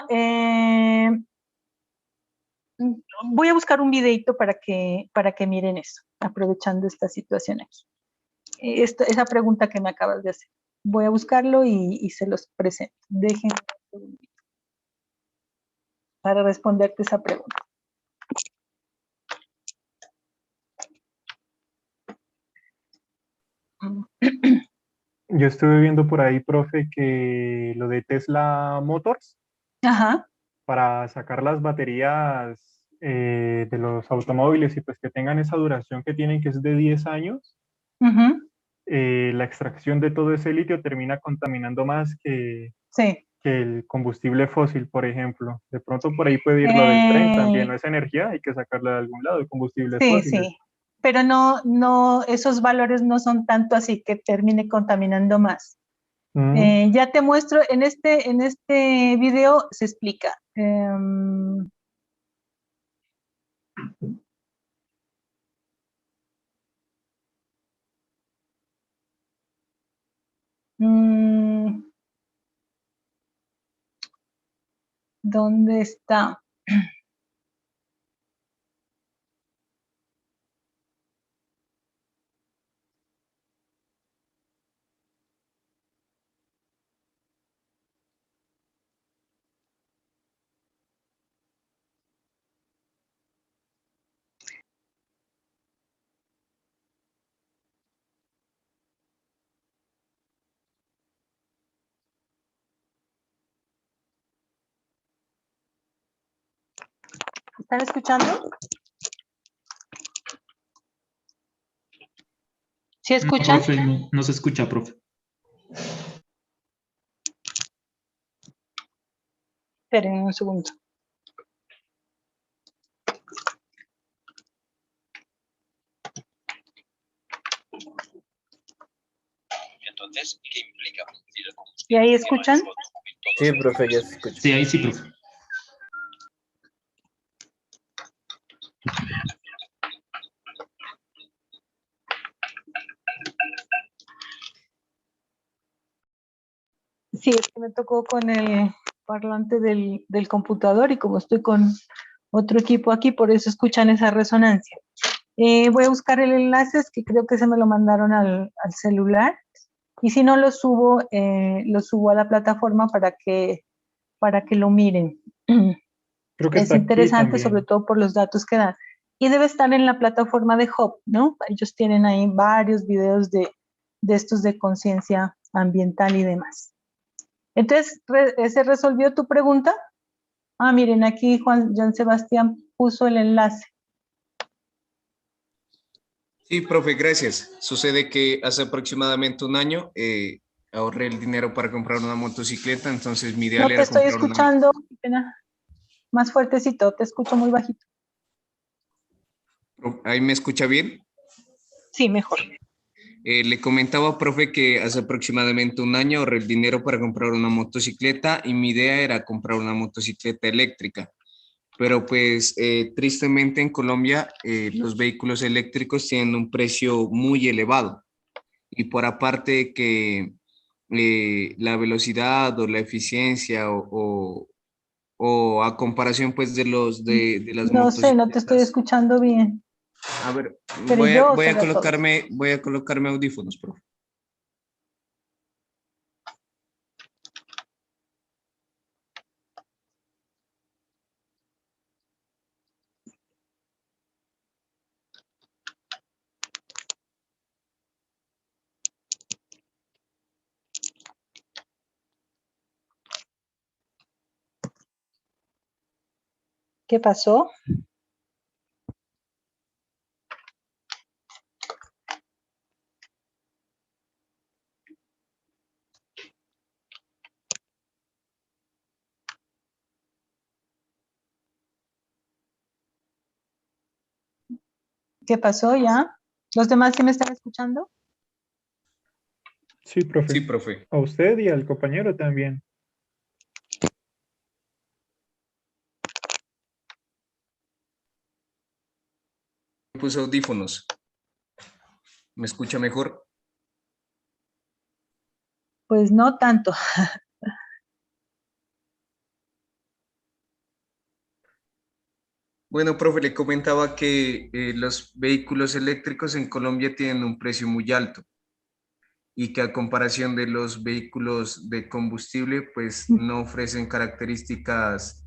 Speaker 1: voy a buscar un videito para que miren eso, aprovechando esta situación aquí. Esa pregunta que me acabas de hacer. Voy a buscarlo y se los presento. Déjenme un segundito para responderte esa pregunta.
Speaker 4: Yo estuve viendo por ahí, profe, que lo de Tesla Motors,
Speaker 1: Ajá.
Speaker 4: para sacar las baterías de los automóviles y pues que tengan esa duración que tienen, que es de 10 años,
Speaker 1: Uh-huh.
Speaker 4: la extracción de todo ese litio termina contaminando más
Speaker 1: Sí.
Speaker 4: que el combustible fósil, por ejemplo. De pronto por ahí puede ir lo del tren también,
Speaker 1: Eh,
Speaker 4: no es energía, hay que sacarla de algún lado, de combustibles
Speaker 1: sí,
Speaker 4: fósiles.
Speaker 1: sí. Pero no, esos valores no son tanto así que termine contaminando más.
Speaker 4: Mm,
Speaker 1: Ya te muestro, en este video se explica. Mm, ¿Dónde está? ¿Están escuchando? ¿Sí
Speaker 6: No,
Speaker 1: escuchan?
Speaker 6: profe, no se escucha, profe.
Speaker 1: Esperen un segundo. ¿Y ahí escuchan?
Speaker 8: Sí, profe, ya se escucha.
Speaker 6: Sí, ahí sí, profe.
Speaker 1: Sí, es que me tocó con el parlante del computador y como estoy con otro equipo aquí, por eso escuchan esa resonancia. Voy a buscar el enlace, es que creo que se me lo mandaron al celular. Y si no, lo subo a la plataforma para que lo miren.
Speaker 4: Creo que
Speaker 1: Es
Speaker 4: está aquí
Speaker 1: interesante, sobre
Speaker 4: también.
Speaker 1: todo por los datos que dan. Y debe estar en la plataforma de Hub, ¿no? Ellos tienen ahí varios videos de estos de conciencia ambiental y demás. Entonces, ¿se resolvió tu pregunta? Ah, miren, aquí John Sebastián puso el enlace.
Speaker 7: Sí, profe, gracias. Sucede que hace aproximadamente un año ahorré el dinero para comprar una motocicleta, entonces mi ideal
Speaker 1: No te
Speaker 7: era
Speaker 1: estoy
Speaker 7: comprar una...
Speaker 1: escuchando. Qué pena. Más fuertecito, te escucho muy bajito.
Speaker 7: ¿Ahí me escucha bien?
Speaker 1: Sí, mejor.
Speaker 7: Le comentaba, profe, que hace aproximadamente un año ahorré el dinero para comprar una motocicleta y mi idea era comprar una motocicleta eléctrica. Pero pues tristemente en Colombia los vehículos eléctricos tienen un precio muy elevado y por aparte de que la velocidad o la eficiencia o a comparación pues de las
Speaker 1: No sé, no te estoy
Speaker 7: motocicletas.
Speaker 1: escuchando bien.
Speaker 7: A ver,
Speaker 1: Pero yo será todo.
Speaker 7: voy a colocarme audífonos, profe.
Speaker 1: ¿Qué pasó? ¿Qué pasó ya? ¿Los demás sí me están escuchando?
Speaker 4: Sí, profe.
Speaker 7: Sí, profe.
Speaker 4: A usted y al compañero también.
Speaker 7: Puse audífonos. ¿Me escucha mejor?
Speaker 1: Pues no tanto.
Speaker 7: Bueno, profe, le comentaba que los vehículos eléctricos en Colombia tienen un precio muy alto y que a comparación de los vehículos de combustible, pues no ofrecen características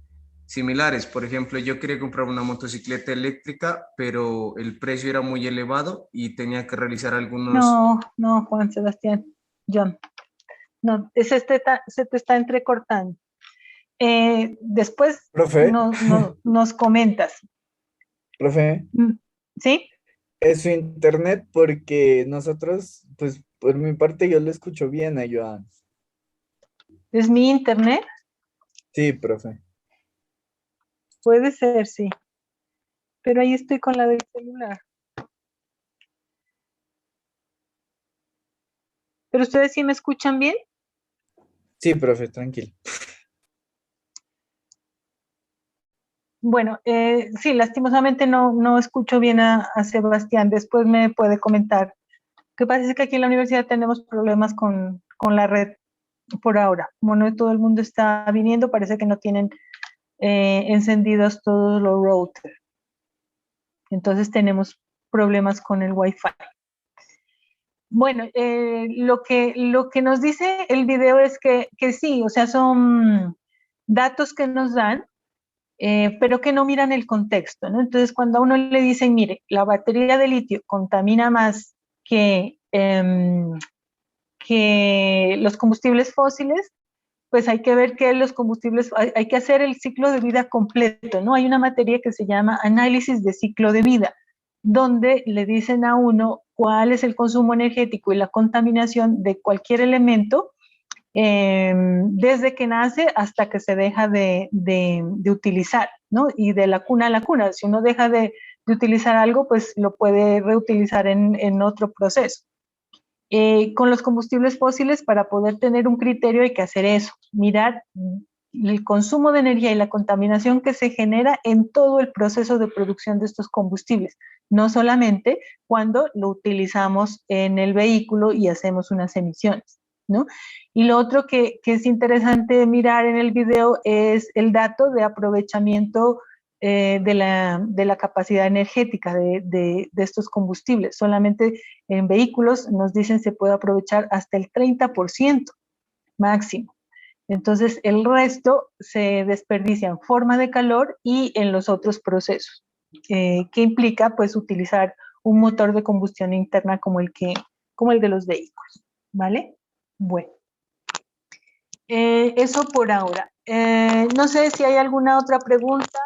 Speaker 7: similares. Por ejemplo, yo quería comprar una motocicleta eléctrica, pero el precio era muy elevado y tenía que realizar algunos...
Speaker 1: No, no, Juan Sebastián. John. No, se te está entrecortando. Después
Speaker 8: Profe,
Speaker 1: nos comentas.
Speaker 8: profe,
Speaker 1: ¿Sí?
Speaker 8: es su internet porque nosotros, pues por mi parte yo lo escucho bien a Joan.
Speaker 1: ¿Es mi internet?
Speaker 8: Sí, profe.
Speaker 1: Puede ser, sí. Pero ahí estoy con la del celular. ¿Pero ustedes sí me escuchan bien?
Speaker 8: Sí, profe, tranquilo.
Speaker 1: Bueno, sí, lastimosamente no escucho bien a Sebastián. Después me puede comentar. Lo que pasa es que aquí en la universidad tenemos problemas con la red por ahora. Como no todo el mundo está viniendo, parece que no tienen encendidos todos los routers. Entonces tenemos problemas con el Wi-Fi. Bueno, lo que nos dice el video es que sí, o sea, son datos que nos dan, pero que no miran el contexto, ¿no? Entonces, cuando a uno le dicen, mire, la batería de litio contamina más que los combustibles fósiles, pues hay que ver que los combustibles, hay que hacer el ciclo de vida completo, ¿no? Hay una materia que se llama análisis de ciclo de vida, donde le dicen a uno cuál es el consumo energético y la contaminación de cualquier elemento desde que nace hasta que se deja de utilizar, ¿no? Y de la cuna a la cuna. Si uno deja de utilizar algo, pues lo puede reutilizar en otro proceso. Con los combustibles fósiles, para poder tener un criterio hay que hacer eso, mirar el consumo de energía y la contaminación que se genera en todo el proceso de producción de estos combustibles, no solamente cuando lo utilizamos en el vehículo y hacemos unas emisiones, ¿no? Y lo otro que es interesante mirar en el video es el dato de aprovechamiento de la capacidad energética de estos combustibles. Solamente en vehículos nos dicen se puede aprovechar hasta el 30% máximo. Entonces, el resto se desperdicia en forma de calor y en los otros procesos, que implica, pues, utilizar un motor de combustión interna como el de los vehículos, ¿vale? Bueno, eso por ahora. No sé si hay alguna otra pregunta,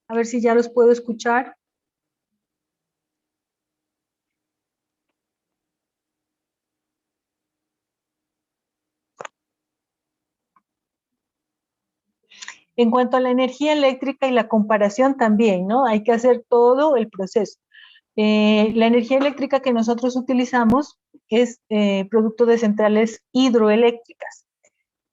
Speaker 1: a ver si ya los puedo escuchar. En cuanto a la energía eléctrica y la comparación también, ¿no? Hay que hacer todo el proceso. La energía eléctrica que nosotros utilizamos es producto de centrales hidroeléctricas,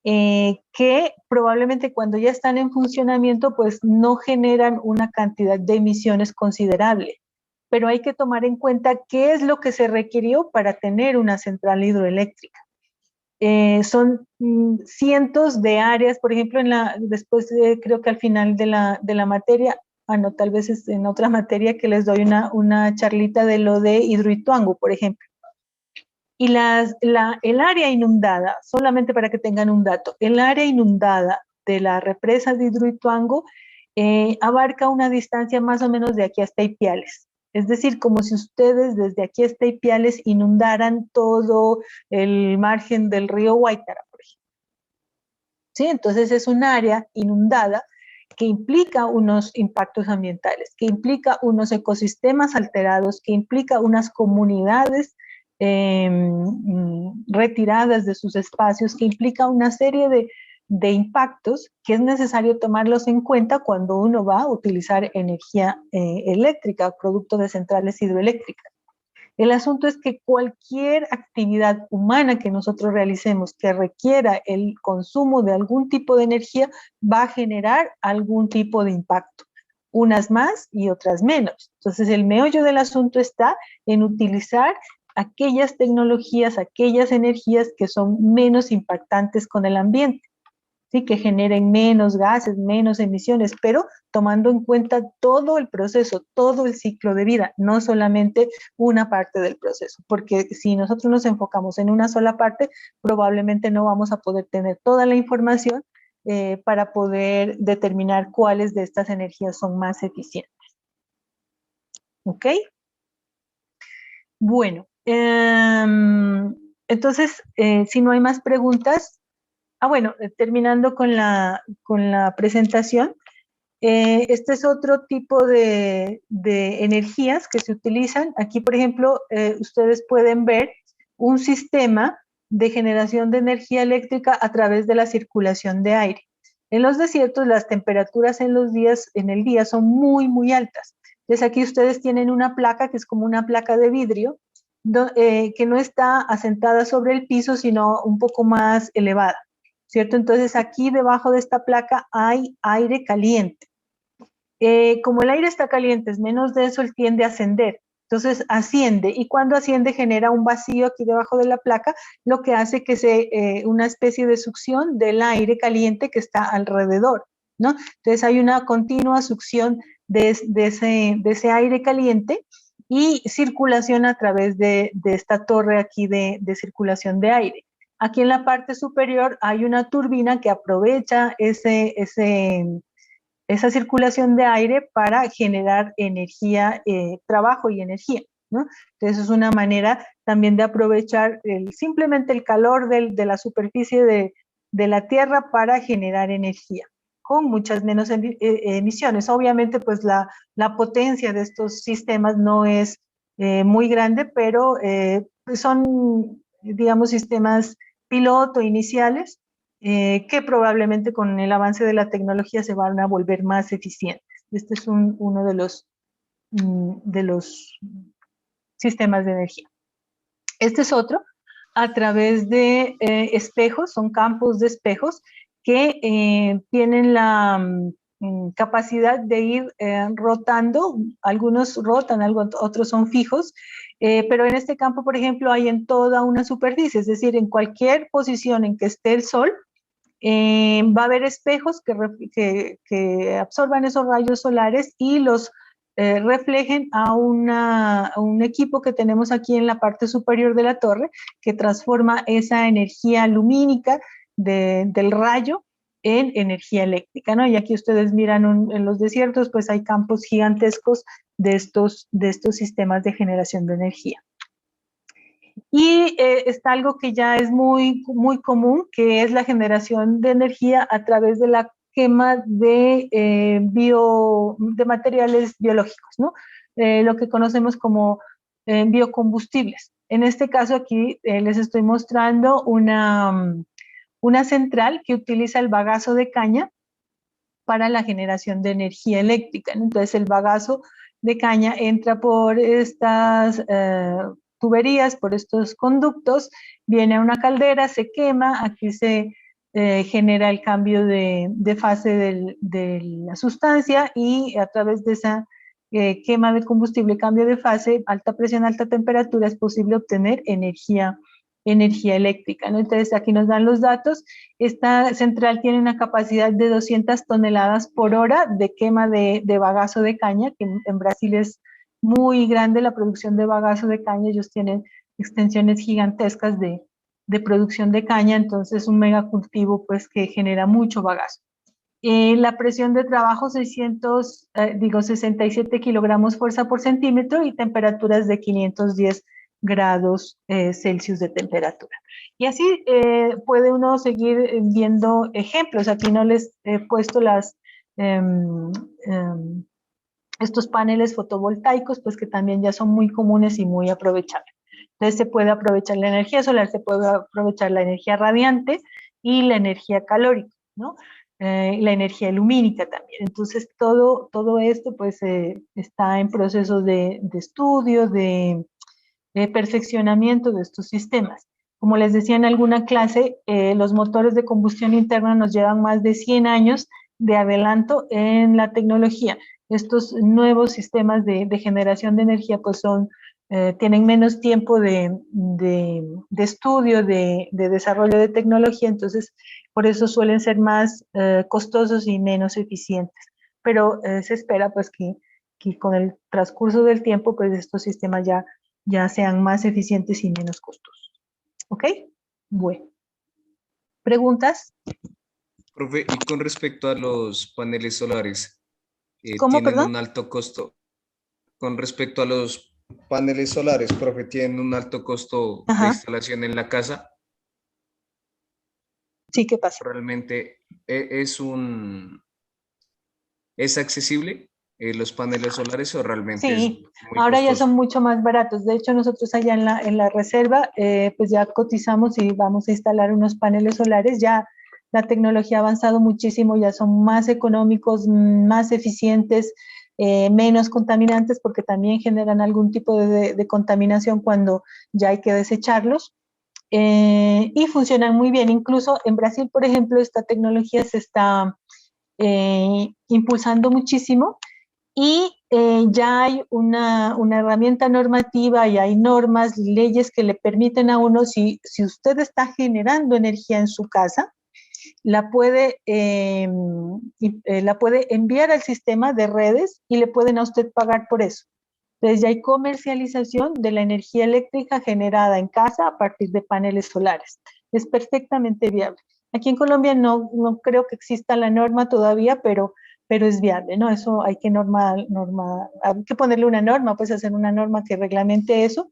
Speaker 1: que probablemente cuando ya están en funcionamiento, pues no generan una cantidad de emisiones considerable. Pero hay que tomar en cuenta qué es lo que se requirió para tener una central hidroeléctrica. Son cientos de áreas, por ejemplo, después creo que al final de la materia, no, tal vez es en otra materia que les doy una charlita de lo de Hidroituango, por ejemplo. Y el área inundada, solamente para que tengan un dato, el área inundada de la represa de Hidroituango abarca una distancia más o menos de aquí hasta Ipiales. Es decir, como si ustedes desde aquí hasta Ipiales inundaran todo el margen del río Guaitara, por ejemplo. ¿Sí? Entonces es un área inundada que implica unos impactos ambientales, que implica unos ecosistemas alterados, que implica unas comunidades retiradas de sus espacios, que implica una serie de impactos que es necesario tomarlos en cuenta cuando uno va a utilizar energía eléctrica, producto de centrales hidroeléctricas. El asunto es que cualquier actividad humana que nosotros realicemos que requiera el consumo de algún tipo de energía va a generar algún tipo de impacto, unas más y otras menos. Entonces, el meollo del asunto está en utilizar aquellas tecnologías, aquellas energías que son menos impactantes con el ambiente. ¿Sí? Que generen menos gases, menos emisiones, pero tomando en cuenta todo el proceso, todo el ciclo de vida, no solamente una parte del proceso, porque si nosotros nos enfocamos en una sola parte, probablemente no vamos a poder tener toda la información para poder determinar cuáles de estas energías son más eficientes. ¿Ok? Bueno, entonces, si no hay más preguntas, bueno, terminando con la presentación, este es otro tipo de energías que se utilizan. Aquí, por ejemplo, ustedes pueden ver un sistema de generación de energía eléctrica a través de la circulación de aire. En los desiertos, las temperaturas en el día son muy, muy altas. Entonces, aquí ustedes tienen una placa que es como una placa de vidrio, que no está asentada sobre el piso, sino un poco más elevada. ¿Cierto? Entonces aquí debajo de esta placa hay aire caliente. Como el aire está caliente, es menos denso, él tiende a ascender. Entonces asciende y cuando asciende genera un vacío aquí debajo de la placa, lo que hace que una especie de succión del aire caliente que está alrededor, ¿no? Entonces hay una continua succión de ese aire caliente y circulación a través de esta torre aquí de circulación de aire. Aquí en la parte superior hay una turbina que aprovecha esa circulación de aire para generar energía, trabajo y energía, ¿no? Entonces es una manera también de aprovechar simplemente el calor de la superficie de la Tierra para generar energía, con muchas menos emisiones. Obviamente, pues la potencia de estos sistemas no es muy grande, pero son, digamos, sistemas piloto iniciales que probablemente con el avance de la tecnología se van a volver más eficientes. Este es uno de los sistemas de energía. Este es otro, a través de espejos, son campos de espejos que tienen la capacidad de ir rotando, algunos rotan, otros son fijos, pero en este campo, por ejemplo, hay en toda una superficie, es decir, en cualquier posición en que esté el sol, va a haber espejos que absorban esos rayos solares y los reflejen a un equipo que tenemos aquí en la parte superior de la torre, que transforma esa energía lumínica del rayo en energía eléctrica, ¿no? Y aquí ustedes miran en los desiertos, pues hay campos gigantescos de estos sistemas de generación de energía. Y está algo que ya es muy, muy común, que es la generación de energía a través de la quema de materiales biológicos, ¿no? Lo que conocemos como biocombustibles. En este caso aquí les estoy mostrando una central que utiliza el bagazo de caña para la generación de energía eléctrica, ¿no? Entonces el bagazo de caña entra por estas tuberías, por estos conductos, viene a una caldera, se quema, aquí se genera el cambio de fase de la sustancia y a través de esa quema de combustible, cambio de fase, alta presión, alta temperatura, es posible obtener energía eléctrica, ¿no? Entonces aquí nos dan los datos. Esta central tiene una capacidad de 200 toneladas por hora de quema de bagazo de caña, que en Brasil es muy grande la producción de bagazo de caña, ellos tienen extensiones gigantescas de producción de caña, entonces un megacultivo pues que genera mucho bagazo. La presión de trabajo 67 kilogramos fuerza por centímetro y temperaturas de 510 grados Celsius de temperatura. Y así puede uno seguir viendo ejemplos. Aquí no les he puesto estos paneles fotovoltaicos, pues que también ya son muy comunes y muy aprovechables. Entonces se puede aprovechar la energía solar, se puede aprovechar la energía radiante y la energía calórica, ¿no? La energía lumínica también. Entonces todo esto pues está en proceso de estudio, de perfeccionamiento de estos sistemas. Como les decía en alguna clase, los motores de combustión interna nos llevan más de 100 años de adelanto en la tecnología. Estos nuevos sistemas de generación de energía pues tienen menos tiempo de estudio, de desarrollo de tecnología, entonces por eso suelen ser más costosos y menos eficientes. Pero se espera pues que con el transcurso del tiempo pues estos sistemas ya sean más eficientes y menos costosos. ¿Ok? Bueno. ¿Preguntas?
Speaker 7: Profe, y con respecto a los paneles solares,
Speaker 1: ¿Cómo,
Speaker 7: ¿tienen
Speaker 1: perdón?
Speaker 7: un alto costo? Con respecto a los paneles solares, profe, ¿tienen un alto costo de
Speaker 1: Ajá.
Speaker 7: instalación en la casa?
Speaker 1: Sí, ¿qué pasa?
Speaker 7: ¿Realmente es accesible los paneles solares o realmente es
Speaker 1: Sí,
Speaker 7: muy
Speaker 1: ahora ya
Speaker 7: costoso?
Speaker 1: son mucho más baratos. De hecho, nosotros allá en la reserva, pues ya cotizamos y vamos a instalar unos paneles solares. Ya la tecnología ha avanzado muchísimo, ya son más económicos, más eficientes, menos contaminantes, porque también generan algún tipo de contaminación cuando ya hay que desecharlos. Y funcionan muy bien. Incluso en Brasil, por ejemplo, esta tecnología se está impulsando muchísimo. Y ya hay una herramienta normativa y hay normas, leyes que le permiten a uno, si usted está generando energía en su casa, la puede enviar al sistema de redes y le pueden a usted pagar por eso. Entonces ya hay comercialización de la energía eléctrica generada en casa a partir de paneles solares. Es perfectamente viable. Aquí en Colombia no creo que exista la norma todavía, pero es viable, ¿no? Eso hay que hay que ponerle una norma, pues hacer una norma que reglamente eso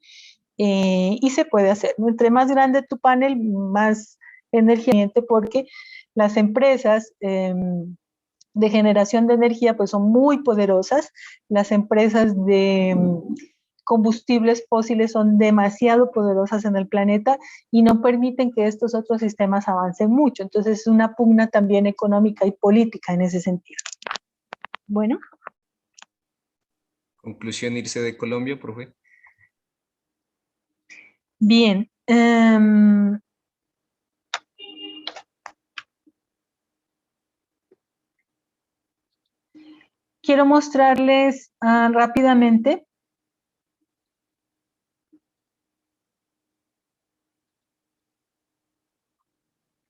Speaker 1: y se puede hacer, ¿no? Entre más grande tu panel, más energía, porque las empresas de generación de energía pues son muy poderosas, las empresas de combustibles fósiles son demasiado poderosas en el planeta y no permiten que estos otros sistemas avancen mucho. Entonces es una pugna también económica y política en ese sentido. Bueno.
Speaker 7: Conclusión, irse de Colombia, profe.
Speaker 1: Bien. Quiero mostrarles rápidamente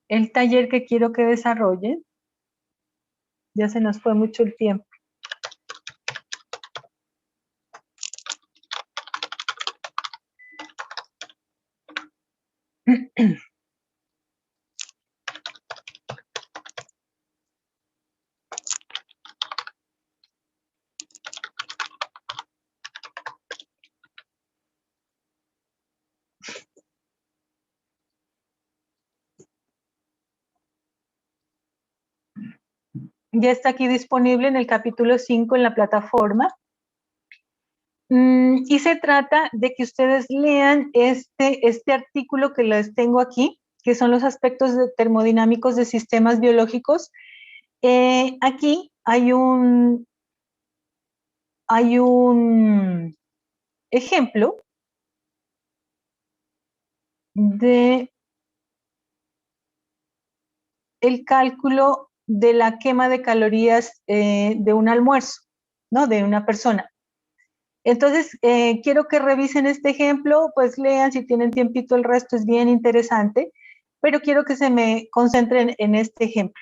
Speaker 1: el taller que quiero que desarrollen. Ya se nos fue mucho el tiempo. Ya está aquí disponible en el capítulo 5 en la plataforma. Y se trata de que ustedes lean este artículo que les tengo aquí, que son los aspectos termodinámicos de sistemas biológicos. Aquí hay un ejemplo de el cálculo de la quema de calorías de un almuerzo, ¿no? De una persona. Entonces, quiero que revisen este ejemplo, pues lean si tienen tiempito, el resto es bien interesante, pero quiero que se me concentren en este ejemplo.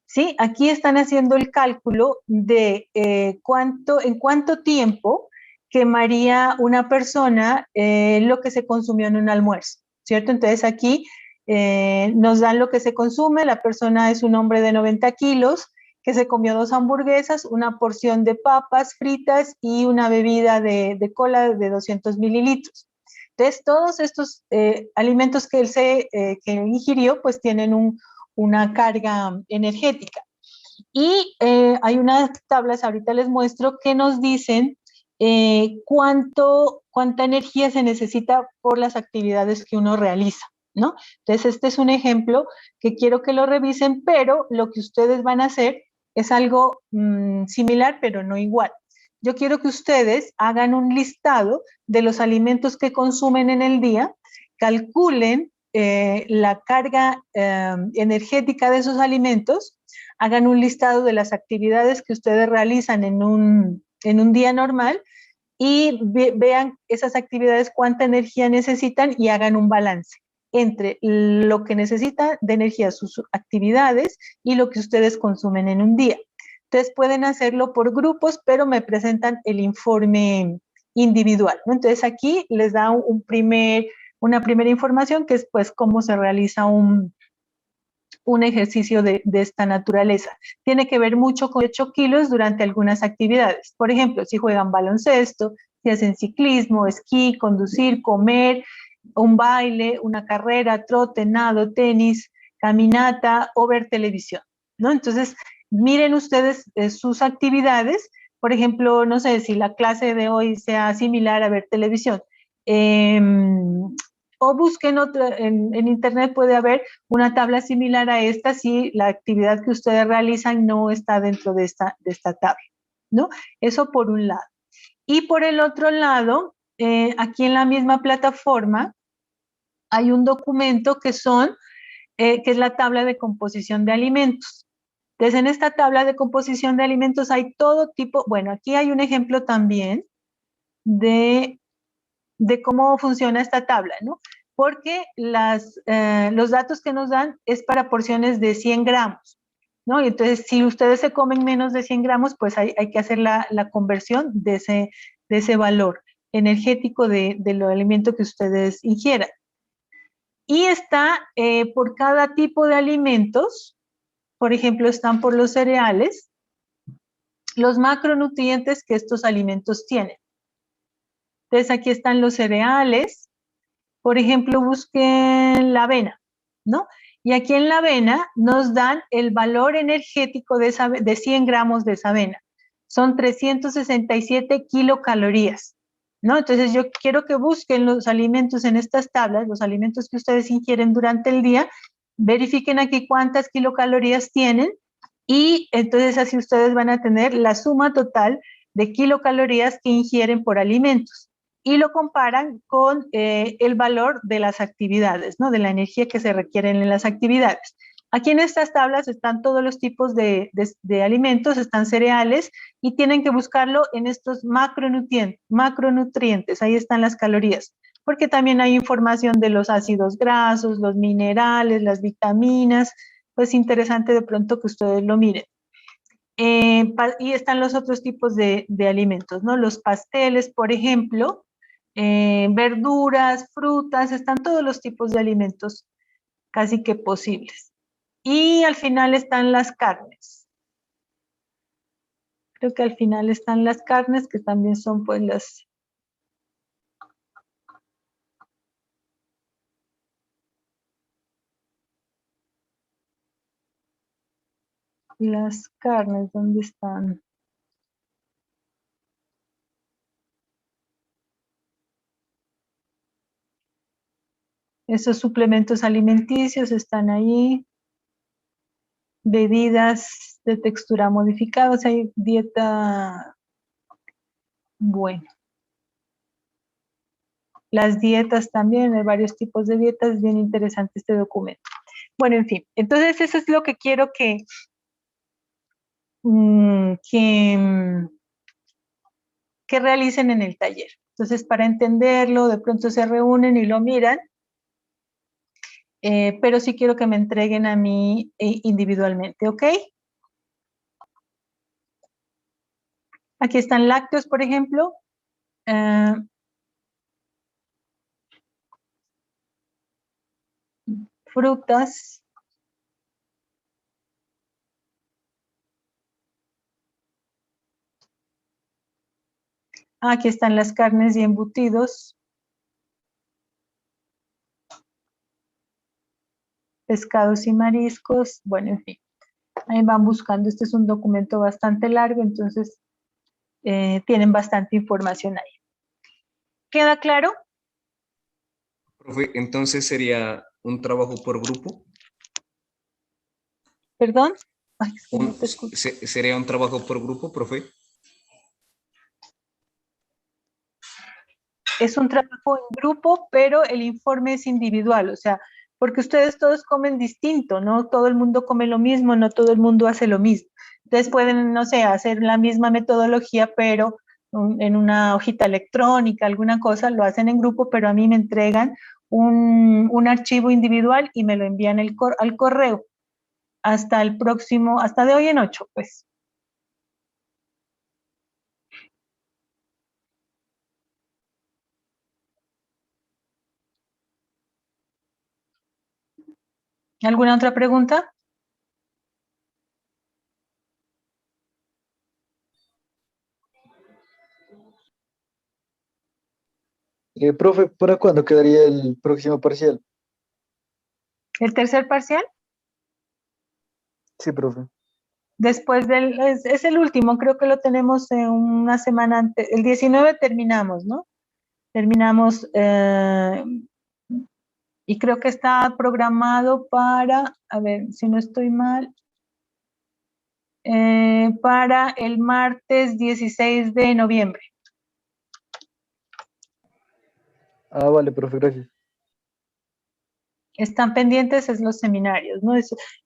Speaker 1: ¿Sí? Aquí están haciendo el cálculo de en cuánto tiempo quemaría una persona lo que se consumió en un almuerzo, ¿cierto? Entonces aquí nos dan lo que se consume, la persona es un hombre de 90 kilos, que se comió 2 hamburguesas, una porción de papas fritas y una bebida de cola de 200 mililitros. Entonces, todos estos alimentos que él ingirió, pues tienen una carga energética. Y hay unas tablas, ahorita les muestro, que nos dicen cuánta energía se necesita por las actividades que uno realiza, ¿no? Entonces, este es un ejemplo que quiero que lo revisen, pero lo que ustedes van a hacer es algo similar, pero no igual. Yo quiero que ustedes hagan un listado de los alimentos que consumen en el día, calculen la carga energética de esos alimentos, hagan un listado de las actividades que ustedes realizan en un día normal y vean esas actividades cuánta energía necesitan y hagan un balance entre lo que necesitan de energía sus actividades y lo que ustedes consumen en un día. Entonces pueden hacerlo por grupos, pero me presentan el informe individual, ¿no? Entonces aquí les da una primera información que es pues cómo se realiza un ejercicio de esta naturaleza. Tiene que ver mucho con 8 kilos durante algunas actividades. Por ejemplo, si juegan baloncesto, si hacen ciclismo, esquí, conducir, comer, un baile, una carrera, trote, nado, tenis, caminata o ver televisión, ¿no? Entonces, miren ustedes sus actividades. Por ejemplo, no sé si la clase de hoy sea similar a ver televisión. O busquen en internet, puede haber una tabla similar a esta si la actividad que ustedes realizan no está dentro de esta tabla, ¿no? Eso por un lado. Y por el otro lado, aquí en la misma plataforma, hay un documento que es la tabla de composición de alimentos. Entonces, en esta tabla de composición de alimentos hay todo tipo, bueno, aquí hay un ejemplo también de cómo funciona esta tabla, ¿no? Porque los datos que nos dan es para porciones de 100 gramos, ¿no? Y entonces, si ustedes se comen menos de 100 gramos, pues hay que hacer la conversión de ese valor energético del alimento que ustedes ingieran. Y está por cada tipo de alimentos, por ejemplo, están por los cereales, los macronutrientes que estos alimentos tienen. Entonces, aquí están los cereales. Por ejemplo, busquen la avena, ¿no? Y aquí en la avena nos dan el valor energético de 100 gramos de esa avena. Son 367 kilocalorías, ¿no? Entonces yo quiero que busquen los alimentos en estas tablas, los alimentos que ustedes ingieren durante el día, verifiquen aquí cuántas kilocalorías tienen y entonces así ustedes van a tener la suma total de kilocalorías que ingieren por alimentos y lo comparan con el valor de las actividades, ¿no? De la energía que se requieren en las actividades. Aquí en estas tablas están todos los tipos de alimentos, están cereales y tienen que buscarlo en estos macronutrientes, ahí están las calorías, porque también hay información de los ácidos grasos, los minerales, las vitaminas, pues interesante de pronto que ustedes lo miren. Y están los otros tipos de alimentos, ¿no? Los pasteles, por ejemplo, verduras, frutas, están todos los tipos de alimentos casi que posibles. Y al final están las carnes. Creo que al final están las carnes, que también son pues las carnes, ¿dónde están? Esos suplementos alimenticios están ahí. Bebidas de textura modificada, o sea, hay dieta, bueno. Las dietas también, hay varios tipos de dietas, es bien interesante este documento. Bueno, en fin, entonces eso es lo que quiero que realicen en el taller. Entonces, para entenderlo, de pronto se reúnen y lo miran, pero sí quiero que me entreguen a mí individualmente, ¿ok? Aquí están lácteos, por ejemplo. Frutas. Aquí están las carnes y embutidos. Pescados y mariscos. Bueno, en fin. Ahí van buscando. Este es un documento bastante largo, entonces tienen bastante información ahí. ¿Queda claro?
Speaker 7: Profe, entonces sería un trabajo por grupo.
Speaker 1: ¿Perdón? Ay, es que no te escucho.
Speaker 7: ¿Sería un trabajo por grupo, profe?
Speaker 1: Es un trabajo en grupo, pero el informe es individual, o sea, porque ustedes todos comen distinto, no todo el mundo come lo mismo, no todo el mundo hace lo mismo. Entonces pueden, no sé, hacer la misma metodología, pero en una hojita electrónica, alguna cosa, lo hacen en grupo, pero a mí me entregan un archivo individual y me lo envían al correo. Hasta el próximo, hasta de hoy en 8, pues. ¿Alguna otra pregunta?
Speaker 9: Profe, ¿para cuándo quedaría el próximo parcial?
Speaker 1: ¿El tercer parcial?
Speaker 9: Sí, profe.
Speaker 1: Después es el último, creo que lo tenemos en una semana antes, el 19 terminamos, ¿no? Terminamos, y creo que está programado para, a ver, si no estoy mal, para el martes 16 de noviembre.
Speaker 9: Ah, vale, profe, gracias.
Speaker 1: Están pendientes es los seminarios, ¿no?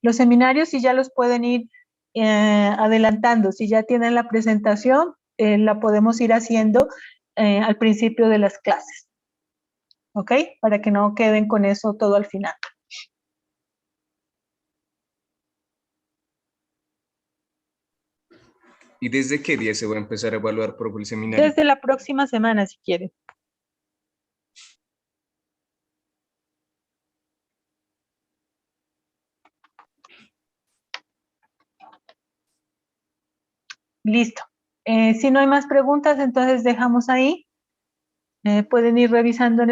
Speaker 1: Los seminarios sí ya los pueden ir adelantando, si ya tienen la presentación, la podemos ir haciendo al principio de las clases, ¿ok? Para que no queden con eso todo al final.
Speaker 7: ¿Y desde qué día se va a empezar a evaluar, profe, el seminario?
Speaker 1: Desde la próxima semana, si quieren. Listo. Si no hay más preguntas, entonces dejamos ahí. Pueden ir revisando en